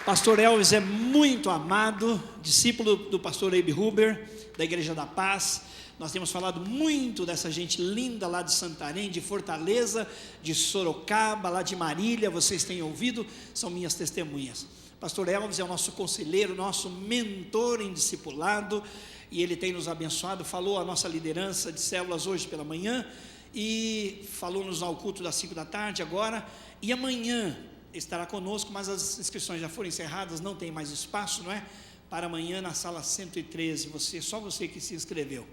Pastor Elvis é muito amado, discípulo do pastor Abe Huber, da Igreja da Paz. Nós temos falado muito dessa gente linda lá de Santarém, de Fortaleza, de Sorocaba, lá de Marília. Vocês têm ouvido, são minhas testemunhas. Pastor Elvis é o nosso conselheiro, nosso mentor em discipulado, e ele tem nos abençoado. Falou a nossa liderança de células hoje pela manhã, e falou-nos ao culto das 5 da tarde agora, e amanhã estará conosco, mas as inscrições já foram encerradas, não tem mais espaço, não é? Para amanhã na sala 113, só você que se inscreveu.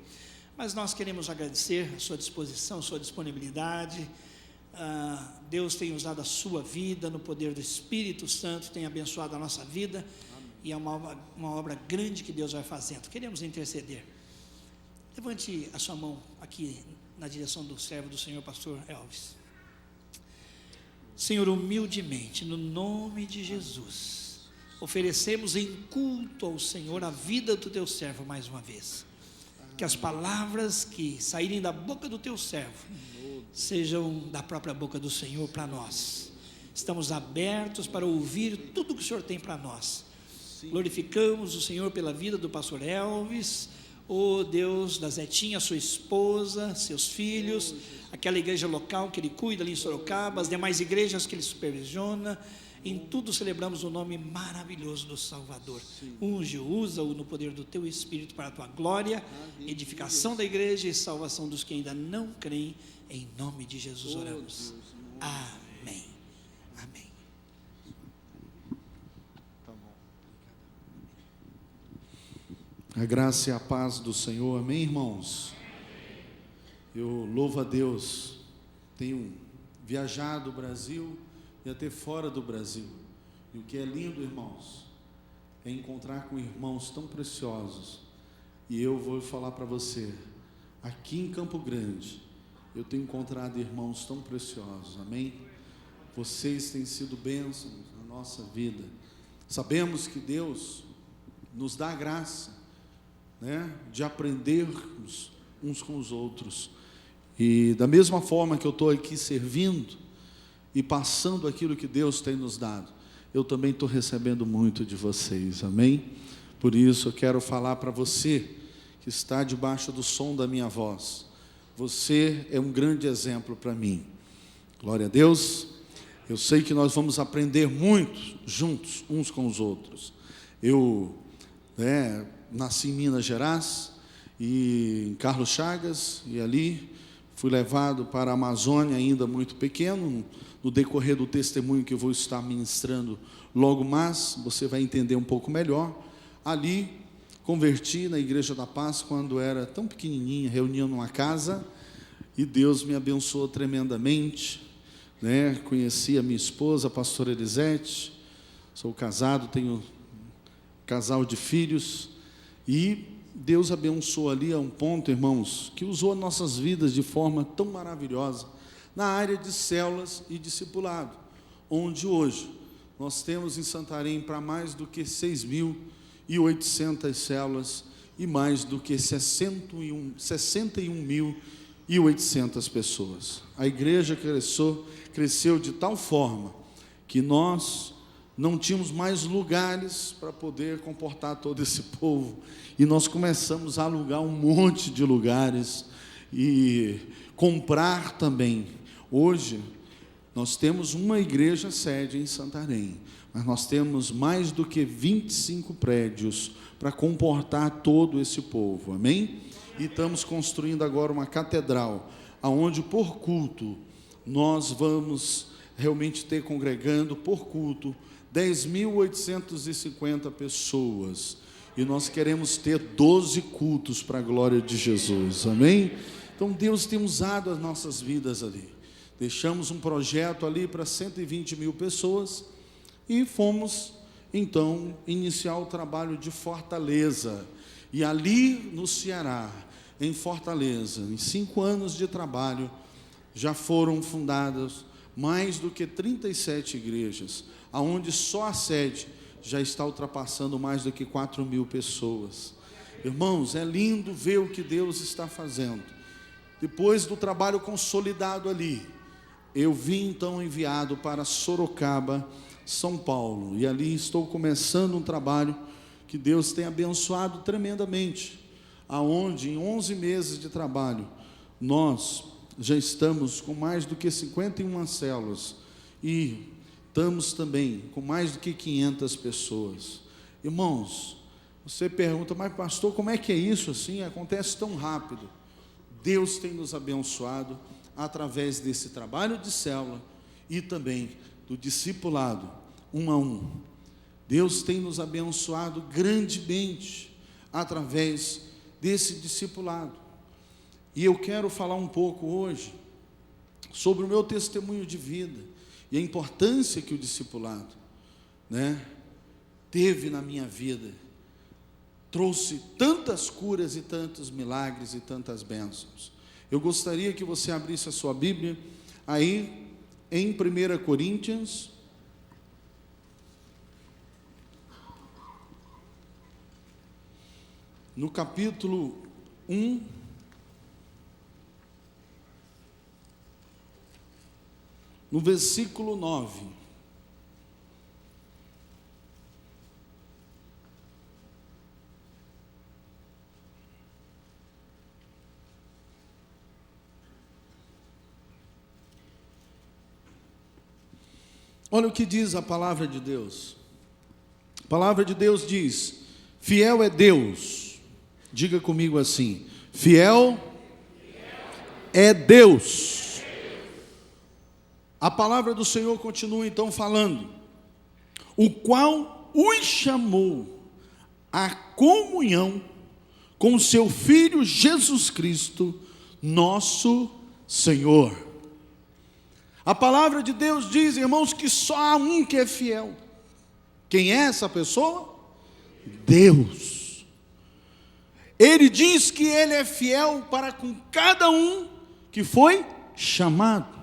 Mas nós queremos agradecer a sua disposição, a sua disponibilidade. Deus tem usado a sua vida no poder do Espírito Santo, tem abençoado a nossa vida. Amém. E é uma obra grande que Deus vai fazendo. Queremos interceder. Levante a sua mão aqui na direção do servo do Senhor, pastor Elvis. Senhor, humildemente, no nome de Jesus, oferecemos em culto ao Senhor a vida do teu servo mais uma vez. Que as palavras que saírem da boca do teu servo sejam da própria boca do Senhor para nós. Estamos abertos para ouvir tudo que o Senhor tem para nós. Glorificamos o Senhor pela vida do pastor Elvis, oh Deus, da Zetinha, sua esposa, seus filhos, aquela igreja local que ele cuida ali em Sorocaba, as demais igrejas que ele supervisiona. Em tudo celebramos o nome maravilhoso do Salvador. Unge, usa-o no poder do teu Espírito para a tua glória, edificação da igreja e salvação dos que ainda não creem. Em nome de Jesus oramos. Amém. Amém. A graça e a paz do Senhor, amém, irmãos? Eu louvo a Deus, tenho viajado o Brasil e até fora do Brasil, e o que é lindo, irmãos, é encontrar com irmãos tão preciosos. E eu vou falar para você, aqui em Campo Grande, eu tenho encontrado irmãos tão preciosos, amém? Vocês têm sido bênçãos na nossa vida. Sabemos que Deus nos dá graça, né, de aprendermos uns com os outros, e da mesma forma que eu estou aqui servindo e passando aquilo que Deus tem nos dado, eu também estou recebendo muito de vocês, amém? Por isso eu quero falar para você que está debaixo do som da minha voz, você é um grande exemplo para mim, glória a Deus. Eu sei que nós vamos aprender muito juntos, uns com os outros. Eu nasci em Minas Gerais, e em Carlos Chagas, e ali fui levado para a Amazônia ainda muito pequeno. No decorrer do testemunho que eu vou estar ministrando logo mais, você vai entender um pouco melhor. Ali, converti na Igreja da Paz quando era tão pequenininha, reunia numa casa, e Deus me abençoou tremendamente, né? Conheci a minha esposa, a pastora Elisete, sou casado, tenho um casal de filhos, e Deus abençoou ali a um ponto, irmãos, que usou as nossas vidas de forma tão maravilhosa, na área de células e discipulado, onde hoje nós temos em Santarém para mais do que 6.800 células e mais do que 61.800 pessoas. A igreja cresceu de tal forma que nós não tínhamos mais lugares para poder comportar todo esse povo, e nós começamos a alugar um monte de lugares e comprar também. Hoje nós temos uma igreja sede em Santarém, mas nós temos mais do que 25 prédios para comportar todo esse povo, amém? E estamos construindo agora uma catedral, aonde por culto nós vamos realmente ter congregando por culto 10.850 pessoas, e nós queremos ter 12 cultos para a glória de Jesus, amém? Então Deus tem usado as nossas vidas ali. Deixamos um projeto ali para 120.000 pessoas, e fomos então iniciar o trabalho de Fortaleza, e ali no Ceará, em Fortaleza, em 5 anos de trabalho, já foram fundadas mais do que 37 igrejas, aonde só a sede já está ultrapassando mais do que 4.000 pessoas. Irmãos, é lindo ver o que Deus está fazendo. Depois do trabalho consolidado ali, eu vim então enviado para Sorocaba, São Paulo, e ali estou começando um trabalho que Deus tem abençoado tremendamente, aonde em 11 meses de trabalho, nós já estamos com mais do que 51 células, e estamos também com mais do que 500 pessoas. Irmãos, você pergunta, mas pastor, como é que é isso assim? Acontece tão rápido. Deus tem nos abençoado através desse trabalho de célula e também do discipulado, um a um. Deus tem nos abençoado grandemente através desse discipulado. E eu quero falar um pouco hoje sobre o meu testemunho de vida e a importância que o discipulado, teve na minha vida. Trouxe tantas curas e tantos milagres e tantas bênçãos. Eu gostaria que você abrisse a sua Bíblia aí em 1 Coríntios, no capítulo 1, no versículo 9. Olha o que diz a palavra de Deus. A palavra de Deus diz: fiel é Deus. Diga comigo assim: fiel é Deus. A palavra do Senhor continua então falando: o qual os chamou à comunhão com o seu Filho Jesus Cristo, nosso Senhor. A palavra de Deus diz, irmãos, que só há um que é fiel. Quem é essa pessoa? Deus. Ele diz que Ele é fiel para com cada um que foi chamado.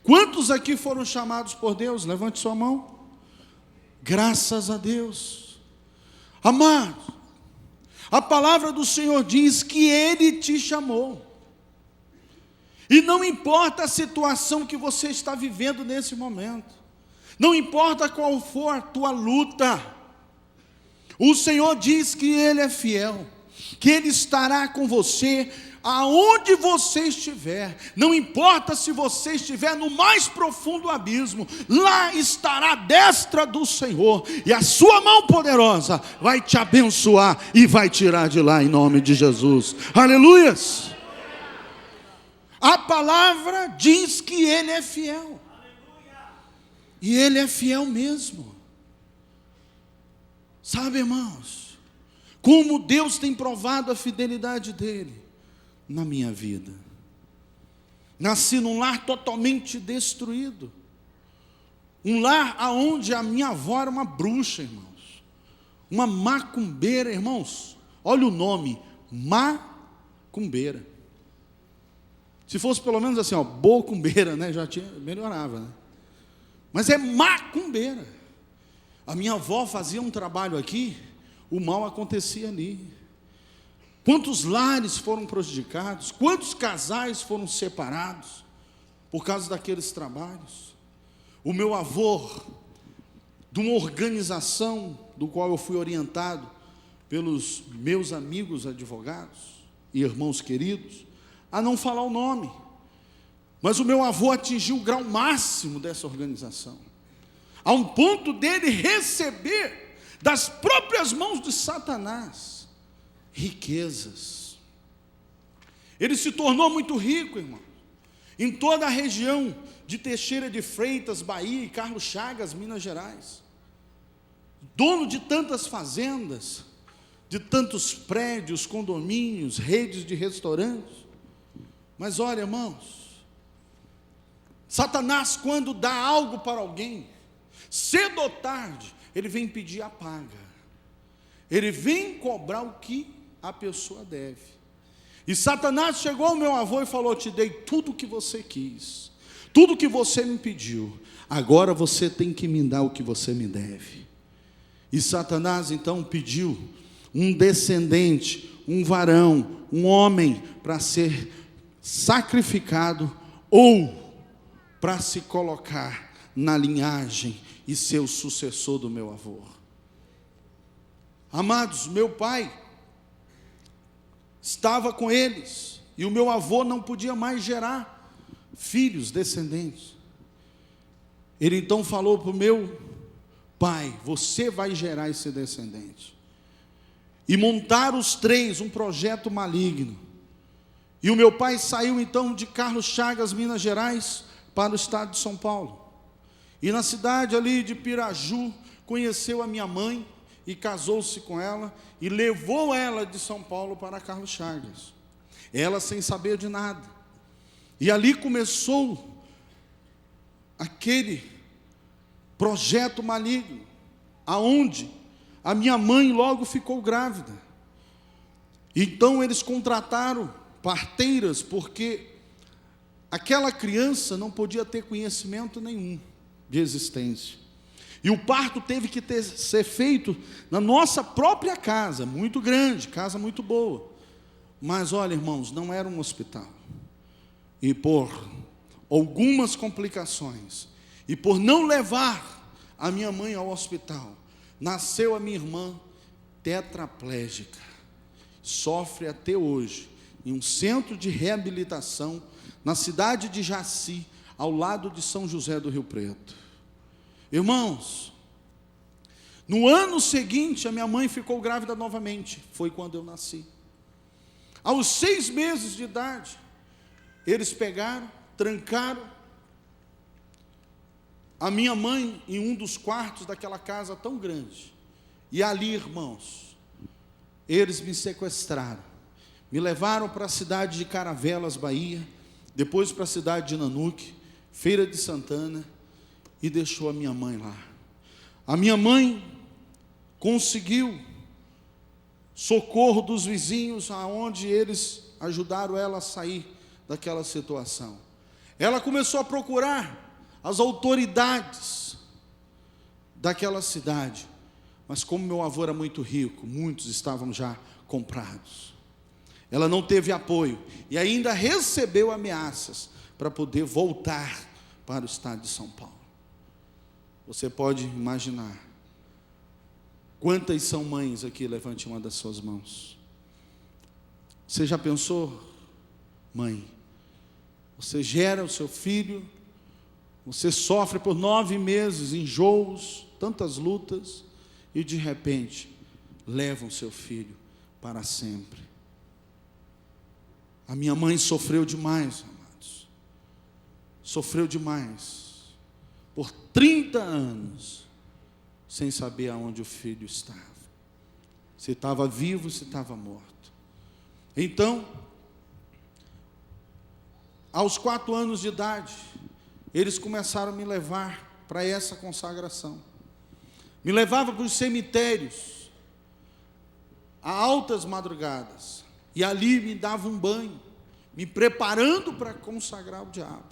Quantos aqui foram chamados por Deus? Levante sua mão. Graças a Deus. Amados, a palavra do Senhor diz que Ele te chamou. E não importa a situação que você está vivendo nesse momento, não importa qual for a tua luta, o Senhor diz que Ele é fiel, que Ele estará com você aonde você estiver. Não importa se você estiver no mais profundo abismo, lá estará a destra do Senhor, e a sua mão poderosa vai te abençoar e vai tirar de lá em nome de Jesus. Aleluias! A palavra diz que Ele é fiel. E Ele é fiel mesmo. Sabe, irmãos, como Deus tem provado a fidelidade dEle na minha vida. Nasci num lar totalmente destruído. Um lar onde a minha avó era uma bruxa, irmãos. Uma macumbeira, irmãos. Olha o nome, macumbeira. Se fosse pelo menos assim, bocumbeira, já melhorava, Mas é macumbeira. A minha avó fazia um trabalho aqui, o mal acontecia ali. Quantos lares foram prejudicados, quantos casais foram separados por causa daqueles trabalhos. O meu avô, de uma organização do qual eu fui orientado pelos meus amigos advogados e irmãos queridos, a não falar o nome, mas o meu avô atingiu o grau máximo dessa organização, a um ponto dele receber das próprias mãos de Satanás riquezas. Ele se tornou muito rico, irmão, em toda a região de Teixeira de Freitas, Bahia, e Carlos Chagas, Minas Gerais, dono de tantas fazendas, de tantos prédios, condomínios, redes de restaurantes. Mas olha, irmãos, Satanás, quando dá algo para alguém, cedo ou tarde, ele vem pedir a paga. Ele vem cobrar o que a pessoa deve. E Satanás chegou ao meu avô e falou: te dei tudo o que você quis, tudo que você me pediu, agora você tem que me dar o que você me deve. E Satanás então pediu um descendente, um varão, um homem para ser sacrificado ou para se colocar na linhagem e ser o sucessor do meu avô. Amados, meu pai estava com eles, e o meu avô não podia mais gerar filhos, descendentes. Ele então falou para o meu pai: você vai gerar esse descendente. E montaram os três um projeto maligno. E o meu pai saiu então de Carlos Chagas, Minas Gerais, para o estado de São Paulo. E na cidade ali de Piraju, conheceu a minha mãe e casou-se com ela e levou ela de São Paulo para Carlos Chagas. Ela sem saber de nada. E ali começou aquele projeto maligno, aonde a minha mãe logo ficou grávida. Então eles contrataram parteiras, porque aquela criança não podia ter conhecimento nenhum de existência. E o parto teve que ser feito na nossa própria casa, muito grande, casa muito boa. Mas olha, irmãos, não era um hospital. E por algumas complicações, e por não levar a minha mãe ao hospital, nasceu a minha irmã tetraplégica. Sofre até hoje em um centro de reabilitação na cidade de Jaci, ao lado de São José do Rio Preto. Irmãos, no ano seguinte a minha mãe ficou grávida novamente. Foi quando eu nasci. Aos 6 meses de idade, eles pegaram, trancaram a minha mãe em um dos quartos daquela casa tão grande. E ali, irmãos, eles me sequestraram. Me levaram para a cidade de Caravelas, Bahia, depois para a cidade de Nanuque, Feira de Santana, e deixou a minha mãe lá. A minha mãe conseguiu socorro dos vizinhos, aonde eles ajudaram ela a sair daquela situação. Ela começou a procurar as autoridades daquela cidade, mas como meu avô era muito rico, muitos estavam já comprados. Ela não teve apoio e ainda recebeu ameaças para poder voltar para o estado de São Paulo. Você pode imaginar quantas são mães aqui? Levante uma das suas mãos. Você já pensou, mãe? Você gera o seu filho, você sofre por 9 meses, enjoos, tantas lutas, e de repente levam o seu filho para sempre. A minha mãe sofreu demais, amados. Sofreu demais. Por 30 anos, sem saber aonde o filho estava. Se estava vivo, se estava morto. Então, aos 4 anos de idade, eles começaram a me levar para essa consagração. Me levavam para os cemitérios, a altas madrugadas, e ali me davam um banho, me preparando para consagrar o diabo.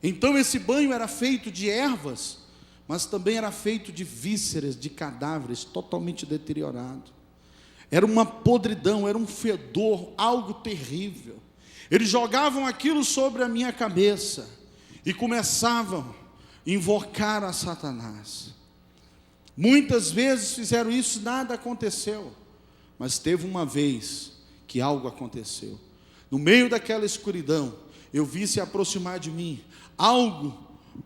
Então esse banho era feito de ervas, mas também era feito de vísceras, de cadáveres totalmente deteriorados. Era uma podridão, era um fedor, algo terrível. Eles jogavam aquilo sobre a minha cabeça e começavam a invocar a Satanás. Muitas vezes fizeram isso, nada aconteceu. Mas teve uma vez que algo aconteceu. No meio daquela escuridão, eu vi se aproximar de mim algo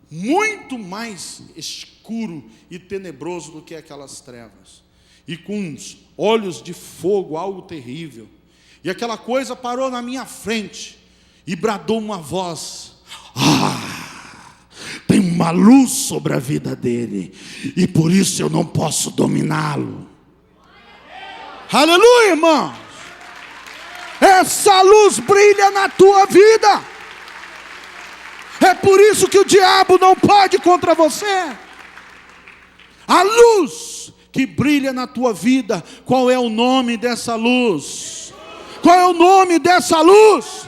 muito mais escuro e tenebroso do que aquelas trevas. E com uns olhos de fogo, algo terrível. E aquela coisa parou na minha frente e bradou uma voz: tem uma luz sobre a vida dele, e por isso eu não posso dominá-lo. Aleluia, irmãos. Essa luz brilha na tua vida. É por isso que o diabo não pode contra você. A luz que brilha na tua vida, qual é o nome dessa luz? Qual é o nome dessa luz?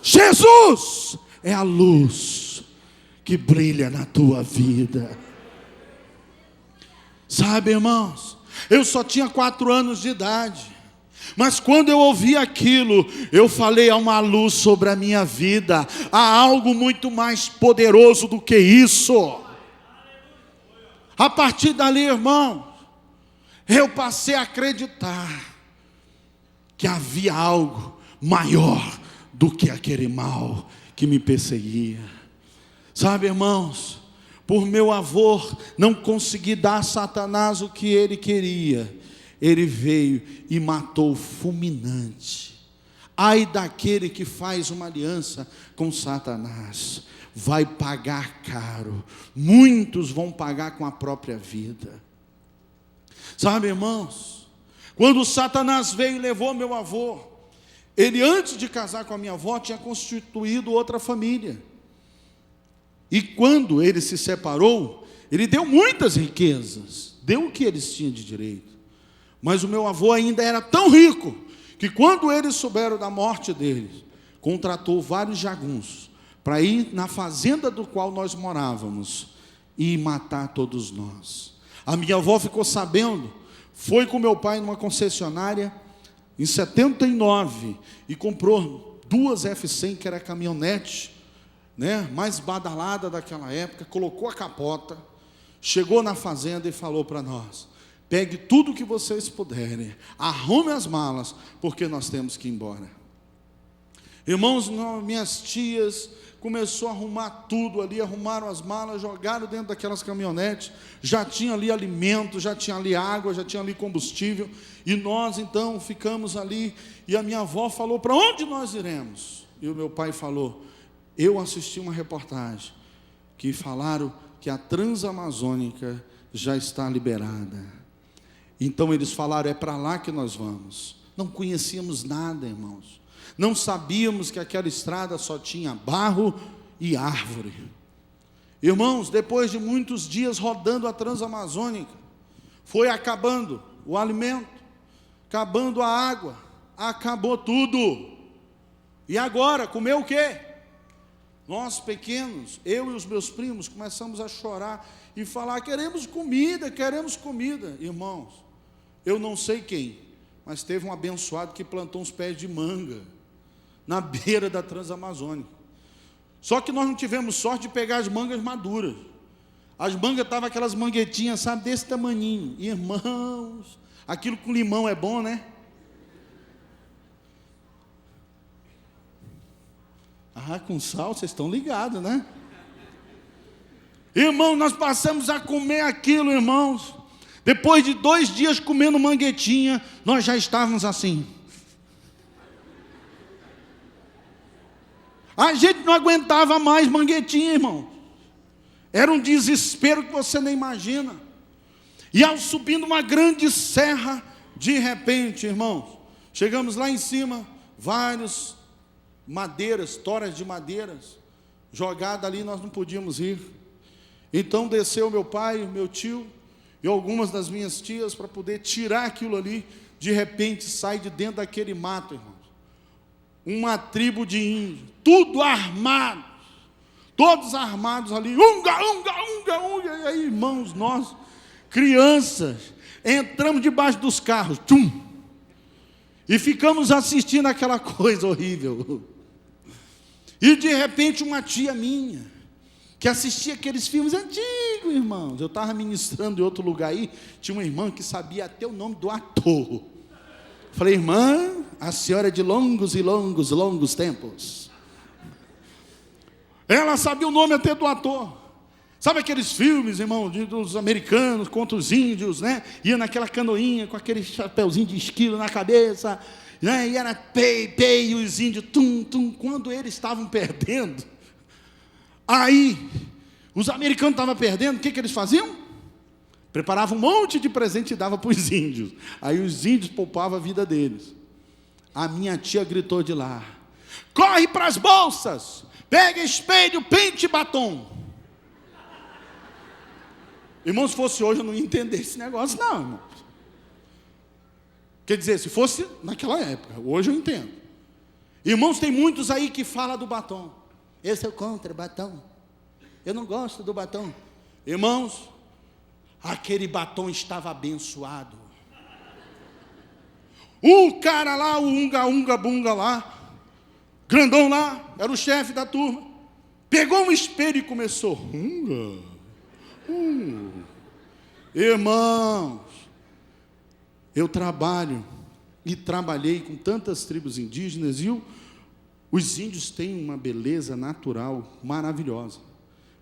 Jesus é a luz que brilha na tua vida. Sabe, irmãos, eu só tinha 4 anos de idade. Mas quando eu ouvi aquilo, eu falei: há uma luz sobre a minha vida, há algo muito mais poderoso do que isso. A partir dali, irmão, eu passei a acreditar que havia algo maior do que aquele mal que me perseguia. Sabe, irmãos, por meu avô não conseguir dar a Satanás o que ele queria, ele veio e matou fulminante. Ai daquele que faz uma aliança com Satanás, vai pagar caro. Muitos vão pagar com a própria vida. Sabe, irmãos, quando Satanás veio e levou meu avô, ele, antes de casar com a minha avó, tinha constituído outra família. E quando ele se separou, ele deu muitas riquezas, deu o que eles tinham de direito. Mas o meu avô ainda era tão rico, que quando eles souberam da morte deles, contratou vários jagunços para ir na fazenda do qual nós morávamos e matar todos nós. A minha avó ficou sabendo, foi com meu pai numa concessionária em 79 e comprou 2 F100, que era caminhonete, né, mais badalada daquela época, colocou a capota, chegou na fazenda e falou para nós: pegue tudo que vocês puderem, arrume as malas, porque nós temos que ir embora. Irmãos, minhas tias começou a arrumar tudo ali, arrumaram as malas, jogaram dentro daquelas caminhonetes, já tinha ali alimento, já tinha ali água, já tinha ali combustível, e nós então ficamos ali, e a minha avó falou: para onde nós iremos? E o meu pai falou: eu assisti uma reportagem, que falaram que a Transamazônica já está liberada. Então eles falaram: é para lá que nós vamos. Não conhecíamos nada, irmãos. Não sabíamos que aquela estrada só tinha barro e árvore. Irmãos, depois de muitos dias rodando a Transamazônica, foi acabando o alimento, acabando a água, acabou tudo. E agora, comer o quê? Nós pequenos, eu e os meus primos, começamos a chorar e falar: queremos comida, queremos comida. Irmãos, eu não sei quem, mas teve um abençoado que plantou uns pés de manga na beira da Transamazônica. Só que nós não tivemos sorte de pegar as mangas maduras. As mangas estavam aquelas manguetinhas, sabe, desse tamaninho. Irmãos, aquilo com limão é bom, né? Ah, com sal, vocês estão ligados, né? Irmão, nós passamos a comer aquilo, irmãos. Depois de 2 dias comendo manguetinha, nós já estávamos assim. A gente não aguentava mais manguetinha, irmão. Era um desespero que você nem imagina. E ao subindo uma grande serra, de repente, irmãos, chegamos lá em cima, vários madeiras, toras de madeiras, jogada ali, nós não podíamos ir. Então desceu meu pai, meu tio e algumas das minhas tias para poder tirar aquilo ali. De repente sai de dentro daquele mato, irmãos, uma tribo de índios, tudo armado, todos armados ali, unga, unga, unga, unga. E aí, irmãos, nós, crianças, entramos debaixo dos carros, tchum, e ficamos assistindo aquela coisa horrível. E de repente uma tia minha, que assistia aqueles filmes antigos, irmãos, eu estava ministrando em outro lugar aí, tinha uma irmã que sabia até o nome do ator. Falei: irmã, a senhora é de longos e longos, longos tempos. Ela sabia o nome até do ator. Sabe aqueles filmes, irmão, dos americanos contra os índios, né? Ia naquela canoinha com aquele chapeuzinho de esquilo na cabeça, né? E era pei, pei, e os índios, tum, tum. Quando eles estavam perdendo, aí, os americanos estavam perdendo, o que eles faziam? Preparavam um monte de presente e dava para os índios. Aí os índios poupavam a vida deles. A minha tia gritou de lá: corre para as bolsas, pega espelho, pente e batom. Irmão, se fosse hoje eu não ia entender esse negócio não, irmão. Quer dizer, se fosse naquela época, hoje eu entendo. Irmãos, tem muitos aí que falam do batom. Esse é contra batom. Eu não gosto do batom. Irmãos, aquele batom estava abençoado. O cara lá, o unga-bunga lá, grandão lá, era o chefe da turma, pegou um espelho e começou. Irmãos, eu trabalho e trabalhei com tantas tribos indígenas e os índios têm uma beleza natural maravilhosa.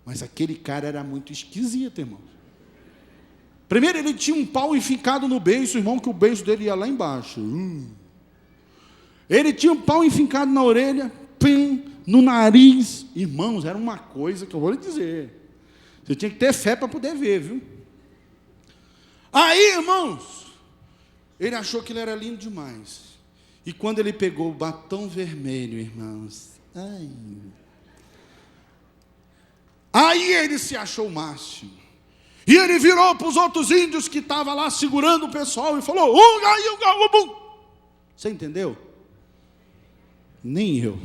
Mas aquele cara era muito esquisito, irmãos. Primeiro, ele tinha um pau enfincado no beiço, irmão, que o beiço dele ia lá embaixo. Ele tinha um pau enfincado na orelha, no nariz. Irmãos, era uma coisa que eu vou lhe dizer. Você tinha que ter fé para poder ver, viu? Aí, irmãos, ele achou que ele era lindo demais. E quando ele pegou o batom vermelho, irmãos, aí ele se achou o máximo. E ele virou para os outros índios que estavam lá segurando o pessoal e falou: Você entendeu? Nem eu.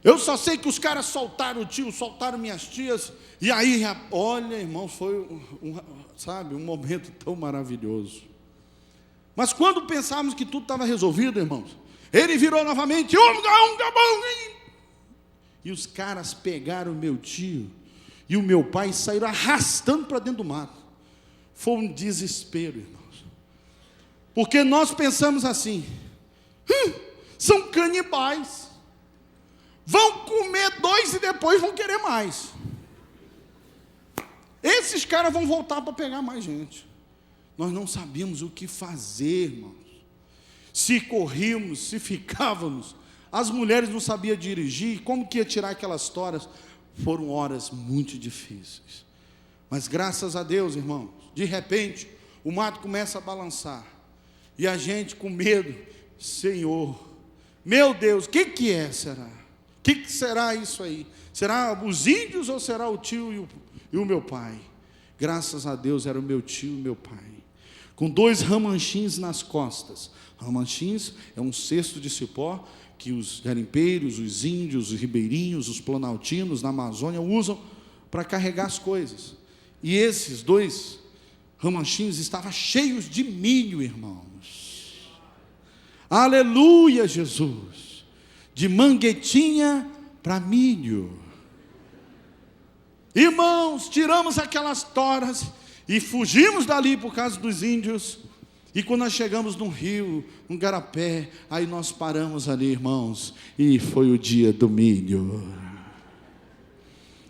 Eu só sei que os caras soltaram o tio, soltaram minhas tias. E aí, olha, irmãos, foi um momento tão maravilhoso. Mas quando pensávamos que tudo estava resolvido, irmãos, ele virou novamente. E os caras pegaram o meu tio e o meu pai saíram arrastando para dentro do mato. Foi um desespero, irmãos. Porque nós pensamos assim: são canibais, vão comer 2 e depois vão querer mais. Esses caras vão voltar para pegar mais gente. Nós não sabíamos o que fazer, irmãos. Se corríamos, se ficávamos. As mulheres não sabiam dirigir, como que ia tirar aquelas toras? Foram horas muito difíceis. Mas graças a Deus, irmãos, de repente, o mato começa a balançar. E a gente com medo: Senhor, meu Deus, o que será? O que será isso aí? Será os índios ou será o tio e o meu pai? Graças a Deus era o meu tio e o meu pai, com 2 ramanchins nas costas. Ramanchins é um cesto de cipó que os garimpeiros, os índios, os ribeirinhos, os planaltinos na Amazônia usam para carregar as coisas. E esses 2 ramanchins estavam cheios de milho, irmãos. Aleluia, Jesus! De manguetinha para milho. Irmãos, tiramos aquelas toras e fugimos dali por causa dos índios. E quando nós chegamos num rio, num garapé, aí nós paramos ali, irmãos, e foi o dia do milho.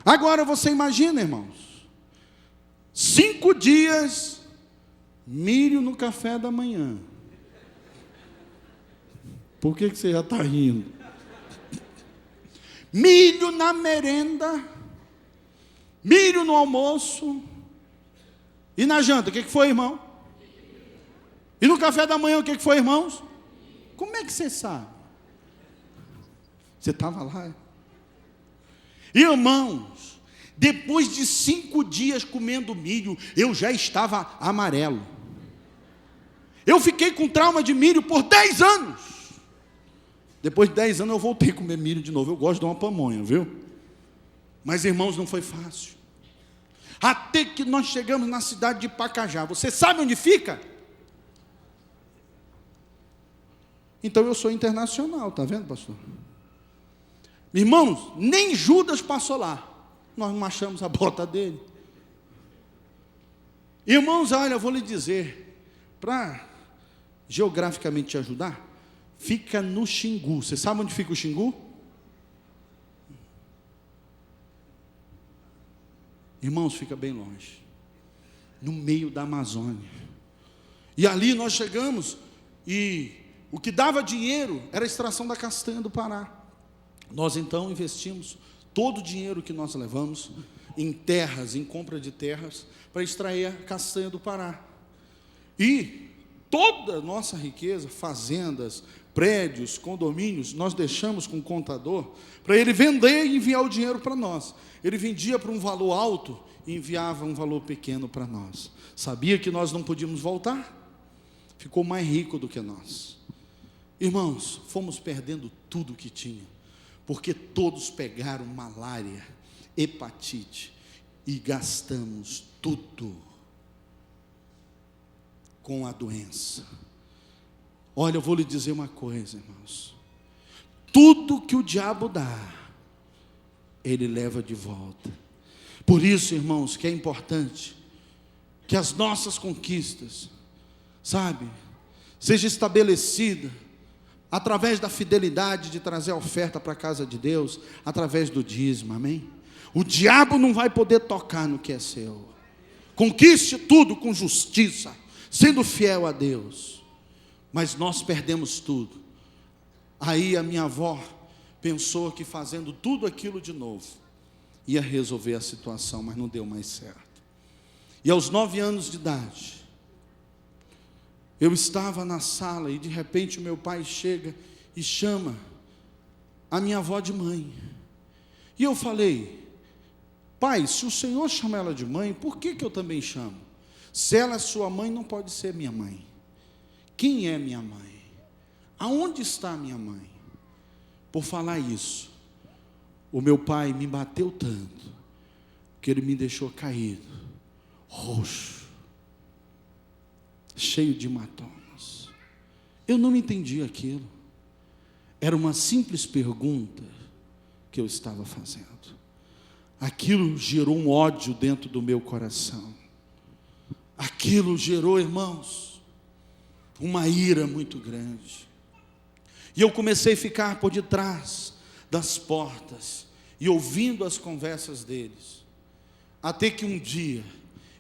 Agora você imagina, irmãos, 5 dias, milho no café da manhã. Por que você já está rindo? Milho na merenda, milho no almoço, e na janta, o que foi, irmão? E no café da manhã, o que foi, irmãos? Como é que você sabe? Você estava lá? Irmãos, depois de 5 dias comendo milho, eu já estava amarelo. Eu fiquei com trauma de milho por 10 anos. Depois de 10 anos eu voltei a comer milho de novo. Eu gosto de uma pamonha, viu? Mas, irmãos, não foi fácil. Até que nós chegamos na cidade de Pacajá. Você sabe onde fica? Então eu sou internacional, está vendo, pastor? Irmãos, nem Judas passou lá. Nós não achamos a bota dele. Irmãos, olha, eu vou lhe dizer, para geograficamente te ajudar, fica no Xingu. Você sabe onde fica o Xingu? Irmãos, fica bem longe, no meio da Amazônia. E ali nós chegamos e o que dava dinheiro era a extração da castanha do Pará. Nós então investimos todo o dinheiro que nós levamos em terras, em compra de terras, para extrair a castanha do Pará. E toda a nossa riqueza, fazendas, prédios, condomínios, nós deixamos com o contador, para ele vender e enviar o dinheiro para nós. Ele vendia por um valor alto e enviava um valor pequeno para nós. Sabia que nós não podíamos voltar? Ficou mais rico do que nós. Irmãos, fomos perdendo tudo que tinha, porque todos pegaram malária, hepatite, e gastamos tudo com a doença. Olha, eu vou lhe dizer uma coisa, irmãos. Tudo que o diabo dá, ele leva de volta. Por isso, irmãos, que é importante que as nossas conquistas, sabe, seja estabelecida através da fidelidade de trazer a oferta para a casa de Deus, através do dízimo, amém? O diabo não vai poder tocar no que é seu. Conquiste tudo com justiça, sendo fiel a Deus. Mas nós perdemos tudo. Aí a minha avó pensou que fazendo tudo aquilo de novo ia resolver a situação, mas não deu mais certo. E aos 9 anos de idade, eu estava na sala e de repente o meu pai chega e chama a minha avó de mãe. E eu falei: pai, se o Senhor chama ela de mãe, por que eu também chamo? Se ela é sua mãe, não pode ser minha mãe. Quem é minha mãe? Aonde está minha mãe? Por falar isso, o meu pai me bateu tanto, que ele me deixou caído, roxo, cheio de hematomas. Eu não entendi aquilo. Era uma simples pergunta que eu estava fazendo. Aquilo gerou um ódio dentro do meu coração. Aquilo gerou, irmãos, uma ira muito grande. E eu comecei a ficar por detrás das portas e ouvindo as conversas deles. Até que um dia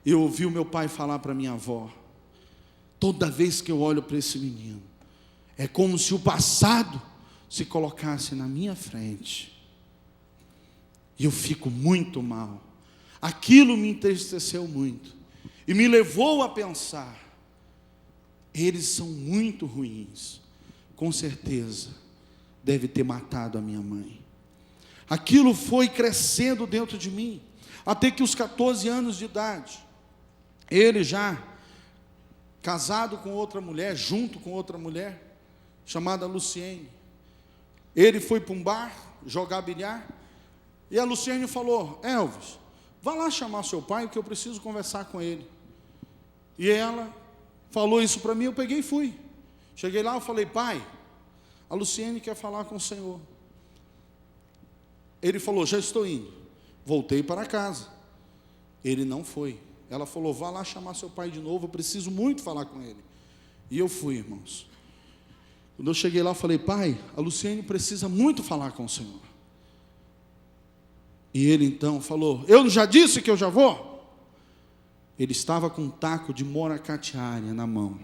eu ouvi o meu pai falar para minha avó: toda vez que eu olho para esse menino, é como se o passado se colocasse na minha frente. E eu fico muito mal. Aquilo me entristeceu muito e me levou a pensar: eles são muito ruins. Com certeza deve ter matado a minha mãe. Aquilo foi crescendo dentro de mim, até que os 14 anos de idade, ele já casado com outra mulher, junto com outra mulher, chamada Luciene. Ele foi para um bar jogar bilhar, e a Luciene falou: Elvis, vá lá chamar seu pai, que eu preciso conversar com ele. E ela falou isso para mim, eu peguei e fui. Cheguei lá, eu falei: pai, a Luciene quer falar com o senhor. Ele falou: já estou indo. Voltei para casa. Ele não foi. Ela falou: vá lá chamar seu pai de novo, eu preciso muito falar com ele. E eu fui, irmãos. Quando eu cheguei lá, eu falei: pai, a Luciene precisa muito falar com o senhor. E ele então falou: eu já disse que eu já vou. Ele estava com um taco de moracatiária na mão,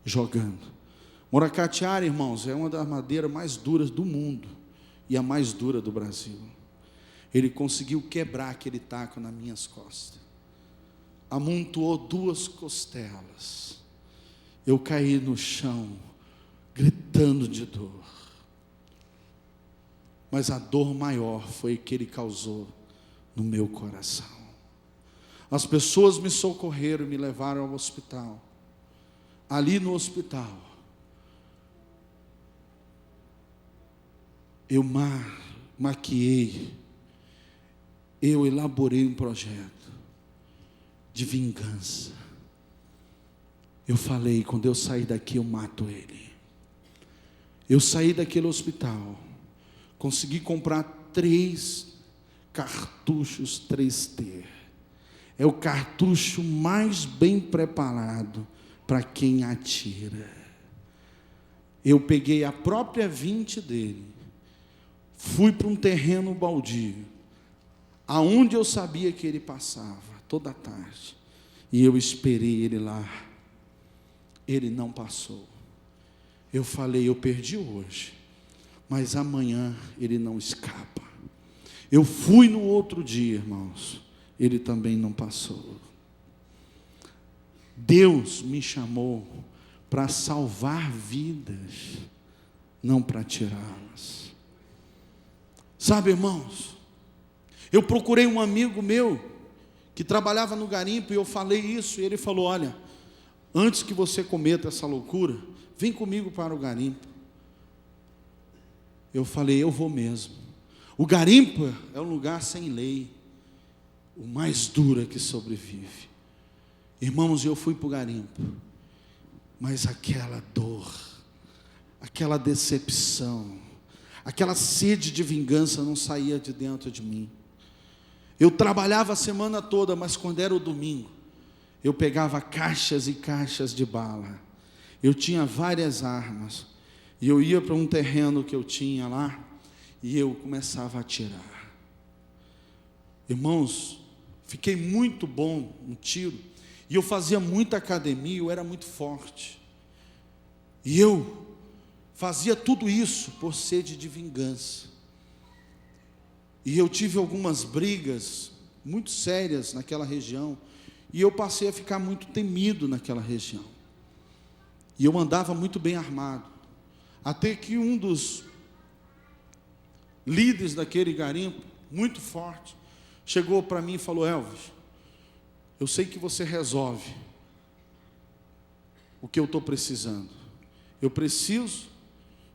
jogando. Moracatiária, irmãos, é uma das madeiras mais duras do mundo e a mais dura do Brasil. Ele conseguiu quebrar aquele taco nas minhas costas. Amontoou 2 costelas. Eu caí no chão, gritando de dor. Mas a dor maior foi que ele causou no meu coração. As pessoas me socorreram e me levaram ao hospital. Ali no hospital, eu maquiei, eu elaborei um projeto de vingança. Eu falei: quando eu sair daqui, eu mato ele. Eu saí daquele hospital, consegui comprar 3 cartuchos 3T. É o cartucho mais bem preparado para quem atira. Eu peguei a própria 20 dele, fui para um terreno baldio, aonde eu sabia que ele passava toda a tarde, e eu esperei ele lá. Ele não passou. Eu falei: eu perdi hoje, mas amanhã ele não escapa. Eu fui no outro dia, irmãos, ele também não passou. Deus me chamou para salvar vidas, não para tirá-las. Sabe, irmãos, eu procurei um amigo meu que trabalhava no garimpo, e eu falei isso, e ele falou: olha, antes que você cometa essa loucura, vem comigo para o garimpo. Eu falei: eu vou mesmo. O garimpo é um lugar sem lei, o mais duro é que sobrevive. Irmãos, eu fui para o garimpo, mas aquela dor aquela decepção, aquela sede de vingança não saía de dentro de mim. Eu trabalhava a semana toda, mas quando era o domingo, eu pegava caixas e caixas de bala. Eu tinha várias armas, e eu ia para um terreno que eu tinha lá, e eu começava a atirar. Irmãos, fiquei muito bom no tiro, e eu fazia muita academia, eu era muito forte. E eu fazia tudo isso por sede de vingança. E eu tive algumas brigas muito sérias naquela região, e eu passei a ficar muito temido naquela região. E eu andava muito bem armado, até que um dos líderes daquele garimpo, muito forte, chegou para mim e falou: Elvis, eu sei que você resolve o que eu estou precisando. Eu preciso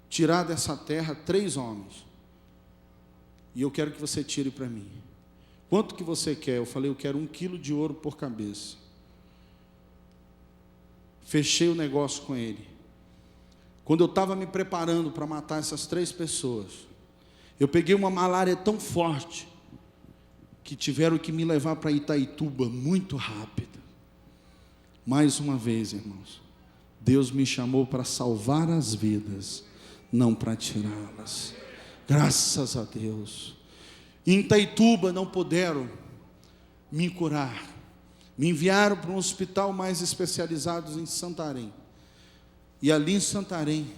tirar dessa terra 3 homens, e eu quero que você tire para mim. Quanto que você quer? Eu falei: eu quero 1 quilo de ouro por cabeça. Fechei o negócio com ele. Quando eu estava me preparando para matar essas 3 pessoas, eu peguei uma malária tão forte, que tiveram que me levar para Itaituba muito rápido. Mais uma vez, irmãos, Deus me chamou para salvar as vidas, não para tirá-las. Graças a Deus. Em Itaituba não puderam me curar. Me enviaram para um hospital mais especializado em Santarém. E ali em Santarém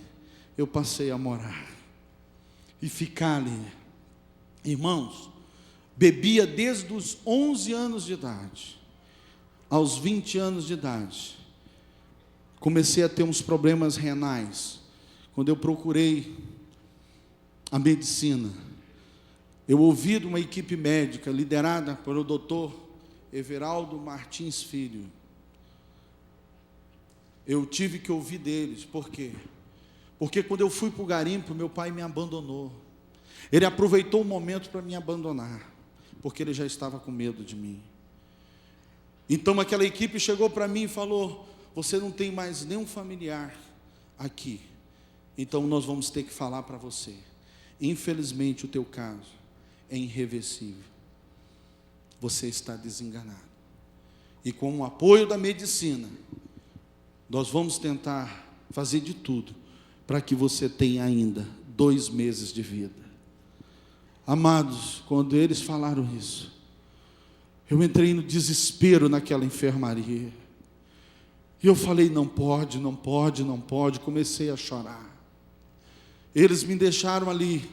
eu passei a morar e ficar ali. Irmãos, bebia desde os 11 anos de idade. Aos 20 anos de idade, comecei a ter uns problemas renais. Quando eu procurei a medicina, eu ouvi de uma equipe médica liderada pelo doutor Everaldo Martins Filho. Eu tive que ouvir deles. Por quê? Porque quando eu fui para o garimpo, meu pai me abandonou. Ele aproveitou o momento para me abandonar, porque ele já estava com medo de mim. Então aquela equipe chegou para mim e falou: você não tem mais nenhum familiar aqui, então nós vamos ter que falar para você. Infelizmente o teu caso é irreversível. Você está desenganado. E com o apoio da medicina, nós vamos tentar fazer de tudo para que você tenha ainda 2 meses de vida. Amados, quando eles falaram isso, eu entrei no desespero naquela enfermaria. E eu falei: não pode, não pode, não pode. Comecei a chorar. Eles me deixaram ali.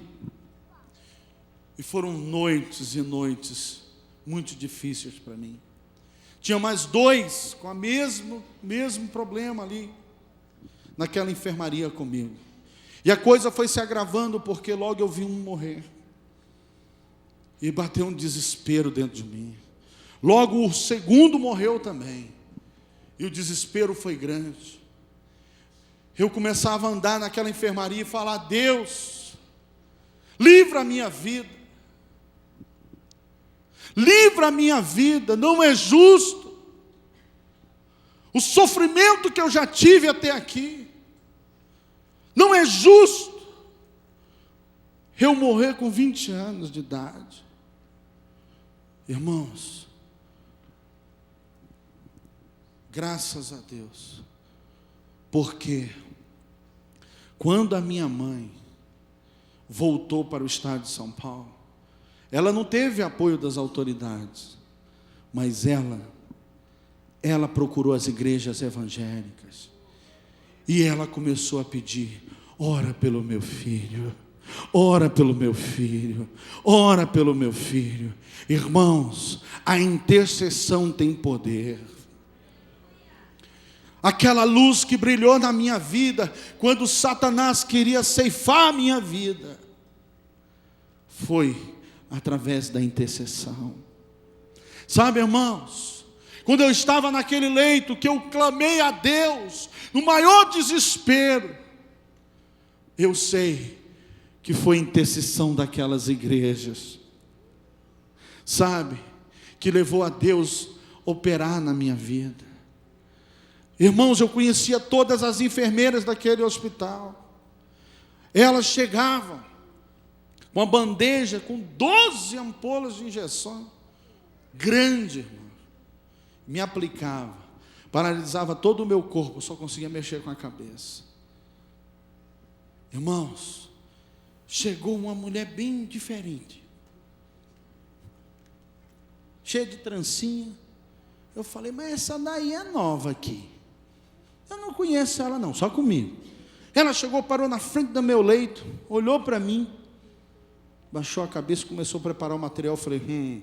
E foram noites e noites muito difíceis para mim. Tinha mais 2 com o mesmo problema ali, naquela enfermaria comigo. E a coisa foi se agravando, porque logo eu vi um morrer. E bateu um desespero dentro de mim. Logo o segundo morreu também. E o desespero foi grande. Eu começava a andar naquela enfermaria e falar: Deus, livra a minha vida. Livra a minha vida, não é justo o sofrimento que eu já tive até aqui. Não é justo eu morrer com 20 anos de idade. Irmãos, graças a Deus, porque quando a minha mãe voltou para o estado de São Paulo, ela não teve apoio das autoridades, mas ela procurou as igrejas evangélicas, e ela começou a pedir: ora pelo meu filho, ora pelo meu filho, ora pelo meu filho. Irmãos, a intercessão tem poder. Aquela luz que brilhou na minha vida, quando Satanás queria ceifar a minha vida, foi através da intercessão. Sabe, irmãos, quando eu estava naquele leito, que eu clamei a Deus, no maior desespero, eu sei que foi a intercessão daquelas igrejas, sabe, que levou a Deus operar na minha vida. Irmãos, eu conhecia todas as enfermeiras daquele hospital. Ela chegava com uma bandeja com 12 ampolas de injeção, grande, irmão. Me aplicava, paralisava todo o meu corpo, eu só conseguia mexer com a cabeça. Irmãos, chegou uma mulher bem diferente, cheia de trancinha. Eu falei, mas essa daí é nova aqui, eu não conheço ela não, só comigo. Ela chegou, parou na frente do meu leito, olhou para mim, baixou a cabeça, começou a preparar o material. Eu falei,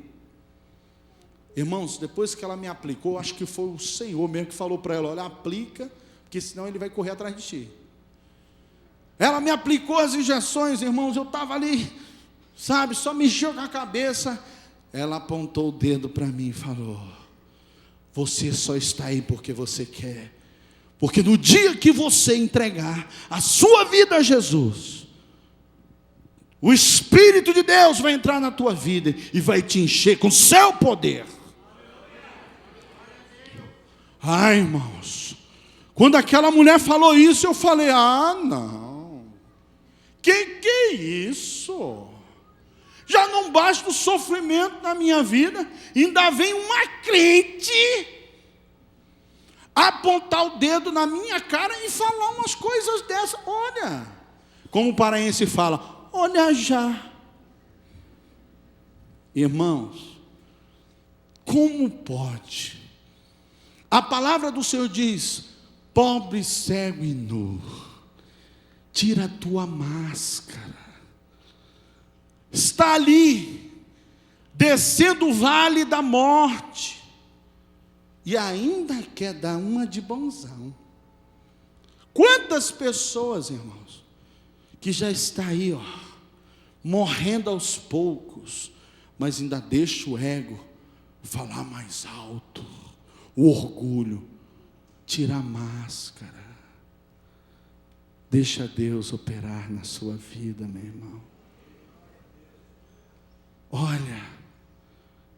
irmãos, depois que ela me aplicou, acho que foi o Senhor mesmo que falou para ela, olha, aplica, porque senão ele vai correr atrás de ti. Ela me aplicou as injeções, irmãos, eu estava ali, sabe, só mexeu com a cabeça. Ela apontou o dedo para mim e falou, você só está aí porque você quer, porque no dia que você entregar a sua vida a Jesus, o Espírito de Deus vai entrar na tua vida e vai te encher com seu poder. Ai, irmãos, quando aquela mulher falou isso, eu falei, não, que é isso? Já não basta o sofrimento na minha vida, ainda vem uma crente apontar o dedo na minha cara e falar umas coisas dessas. Olha, como o paraense fala, olha já. Irmãos, como pode? A palavra do Senhor diz, pobre, cego e nu, tira a tua máscara. Está ali, descendo o vale da morte, e ainda quer dar uma de bonzão. Quantas pessoas, irmãos, que já está aí, morrendo aos poucos, mas ainda deixa o ego falar mais alto, o orgulho, tira a máscara. Deixa Deus operar na sua vida, meu irmão. Olha,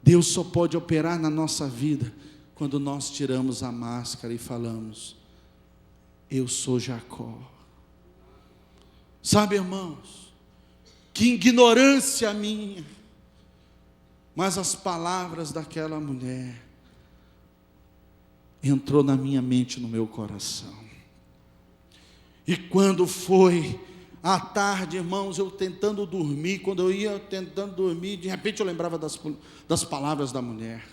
Deus só pode operar na nossa vida quando nós tiramos a máscara e falamos, eu sou Jacó. Sabe, irmãos, que ignorância minha, mas as palavras daquela mulher entrou na minha mente, no meu coração. E quando foi à tarde, irmãos, eu tentando dormir, quando eu ia tentando dormir, de repente eu lembrava das palavras da mulher.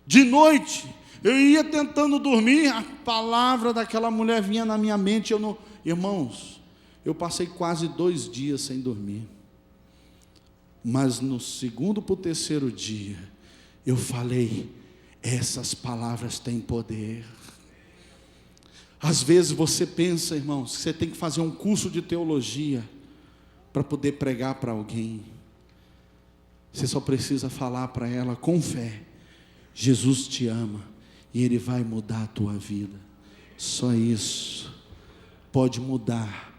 De noite, eu ia tentando dormir, a palavra daquela mulher vinha na minha mente. Irmãos, eu passei quase 2 dias sem dormir. Mas no segundo para o terceiro dia, eu falei, essas palavras têm poder. Às vezes você pensa, irmãos, que você tem que fazer um curso de teologia para poder pregar para alguém. Você só precisa falar para ela com fé, Jesus te ama e Ele vai mudar a tua vida. Só isso pode mudar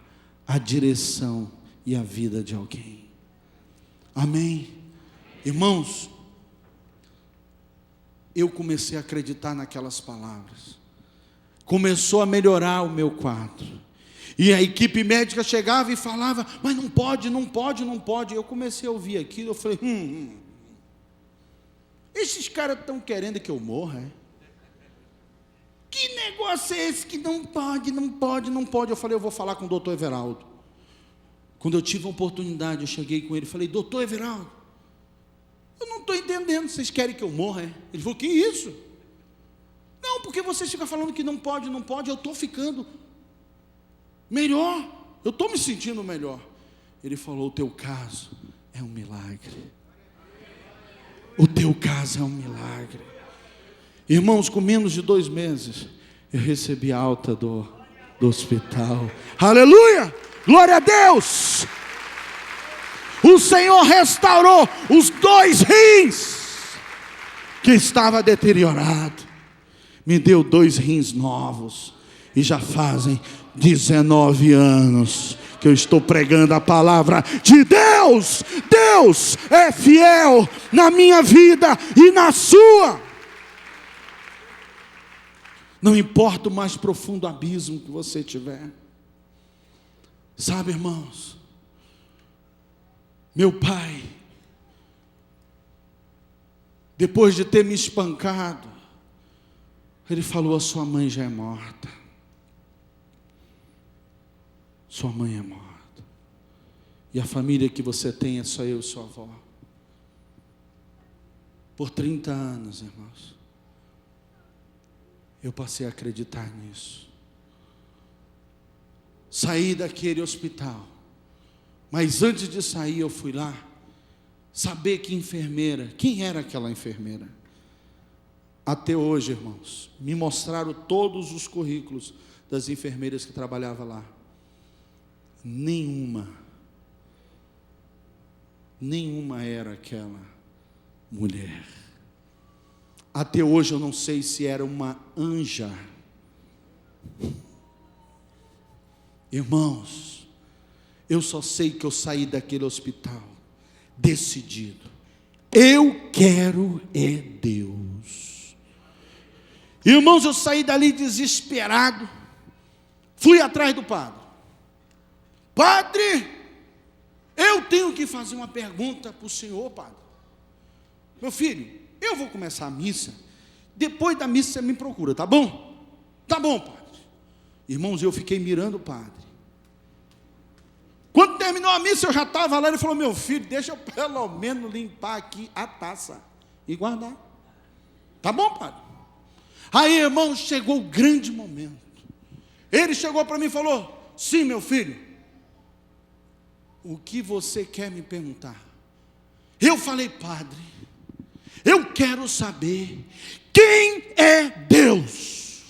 a direção e a vida de alguém. Amém? Irmãos, eu comecei a acreditar naquelas palavras. Começou a melhorar o meu quadro. E a equipe médica chegava e falava, mas não pode, não pode, não pode. Eu comecei a ouvir aquilo, eu falei, esses caras estão querendo que eu morra, é? Que negócio é esse que não pode, não pode, não pode? Eu falei, eu vou falar com o doutor Everaldo. Quando eu tive a oportunidade, eu cheguei com ele e falei, doutor Everaldo, eu não estou entendendo, vocês querem que eu morra, é? Ele falou, que isso? Não, porque vocês ficam falando que não pode, não pode, eu estou ficando melhor, eu estou me sentindo melhor. Ele falou, o teu caso é um milagre. O teu caso é um milagre. Irmãos, com menos de 2 meses, eu recebi alta do hospital. Aleluia! Glória a Deus! O Senhor restaurou os 2 rins que estava deteriorado. Me deu 2 rins novos. E já fazem 19 anos que eu estou pregando a palavra de Deus. Deus é fiel na minha vida e na sua. Não importa o mais profundo abismo que você tiver. Sabe, irmãos, meu pai, depois de ter me espancado, ele falou: a sua mãe já é morta. Sua mãe é morta. E a família que você tem é só eu e sua avó. Por 30 anos, irmãos, eu passei a acreditar nisso. Saí daquele hospital, mas antes de sair eu fui lá saber que enfermeira, quem era aquela enfermeira. Até hoje, irmãos, me mostraram todos os currículos das enfermeiras que trabalhavam lá. Nenhuma era aquela mulher. Até hoje eu não sei se era uma anja. Irmãos, eu só sei que eu saí daquele hospital decidido: eu quero é Deus. Irmãos, eu saí dali desesperado, fui atrás do padre. Padre, eu tenho que fazer uma pergunta para o senhor, padre. Meu filho, eu vou começar a missa, depois da missa você me procura, tá bom? Tá bom, padre. Irmãos, eu fiquei mirando o padre. Quando terminou a missa, eu já estava lá. Ele falou: meu filho, deixa eu pelo menos limpar aqui a taça e guardar. Tá bom, padre? Aí, irmãos, chegou o grande momento. Ele chegou para mim e falou: sim, meu filho, o que você quer me perguntar? Eu falei: padre, eu quero saber quem é Deus.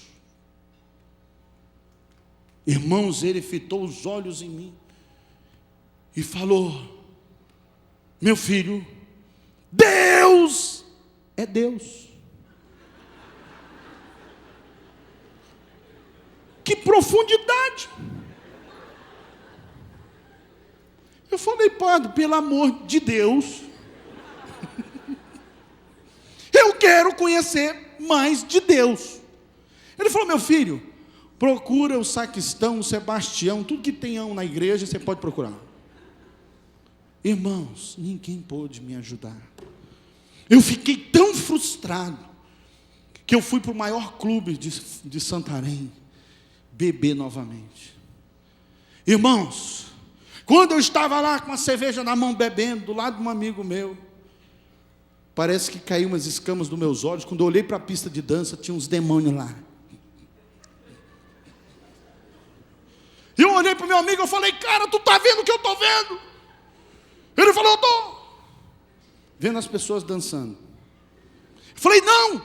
Irmãos, ele fitou os olhos em mim e falou: meu filho, Deus é Deus. Que profundidade! Eu falei: padre, pelo amor de Deus, eu quero conhecer mais de Deus. Ele falou: meu filho, procura o sacristão, o Sebastião, tudo que tenham na igreja você pode procurar. Irmãos, ninguém pôde me ajudar. Eu fiquei tão frustrado que eu fui para o maior clube de Santarém beber novamente. Irmãos, quando eu estava lá com a cerveja na mão bebendo, do lado de um amigo meu, parece que caiu umas escamas dos meus olhos. Quando eu olhei para a pista de dança, tinha uns demônios lá. E eu olhei para o meu amigo e falei: cara, tu está vendo o que eu estou vendo? Ele falou: eu estou vendo as pessoas dançando. Eu falei: não,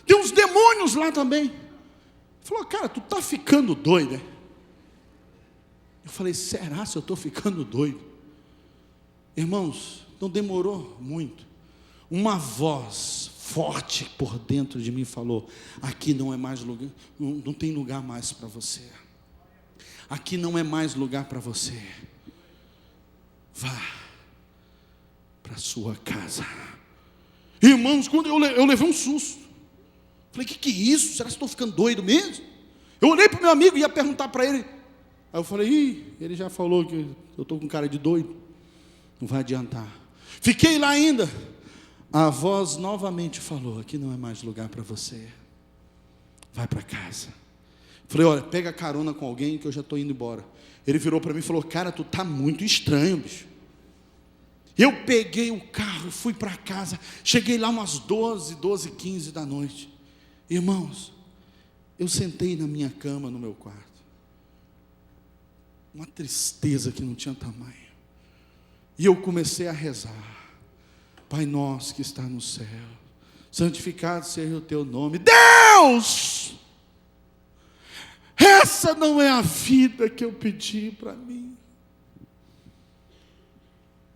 tem uns demônios lá também. Ele falou: cara, tu está ficando doido, é? Eu falei: será se eu estou ficando doido? Irmãos, não demorou muito. Uma voz forte por dentro de mim falou: aqui não é mais lugar, não tem lugar mais para você. Aqui não é mais lugar para você. Vá para sua casa. Irmãos, quando eu levei um susto. Falei: que é isso? Será que estou ficando doido mesmo? Eu olhei para o meu amigo e ia perguntar para ele. Aí eu falei: ele já falou que eu estou com cara de doido. Não vai adiantar. Fiquei lá ainda. A voz novamente falou: aqui não é mais lugar para você. Vai para casa. Falei: olha, pega carona com alguém que eu já estou indo embora. Ele virou para mim e falou: cara, tu está muito estranho, bicho. Eu peguei o carro e fui para casa. Cheguei lá umas 12h15 da noite. Irmãos, eu sentei na minha cama no meu quarto. Uma tristeza que não tinha tamanho. E eu comecei a rezar: Pai nosso que está no céu, santificado seja o teu nome. Deus, essa não é a vida que eu pedi para mim.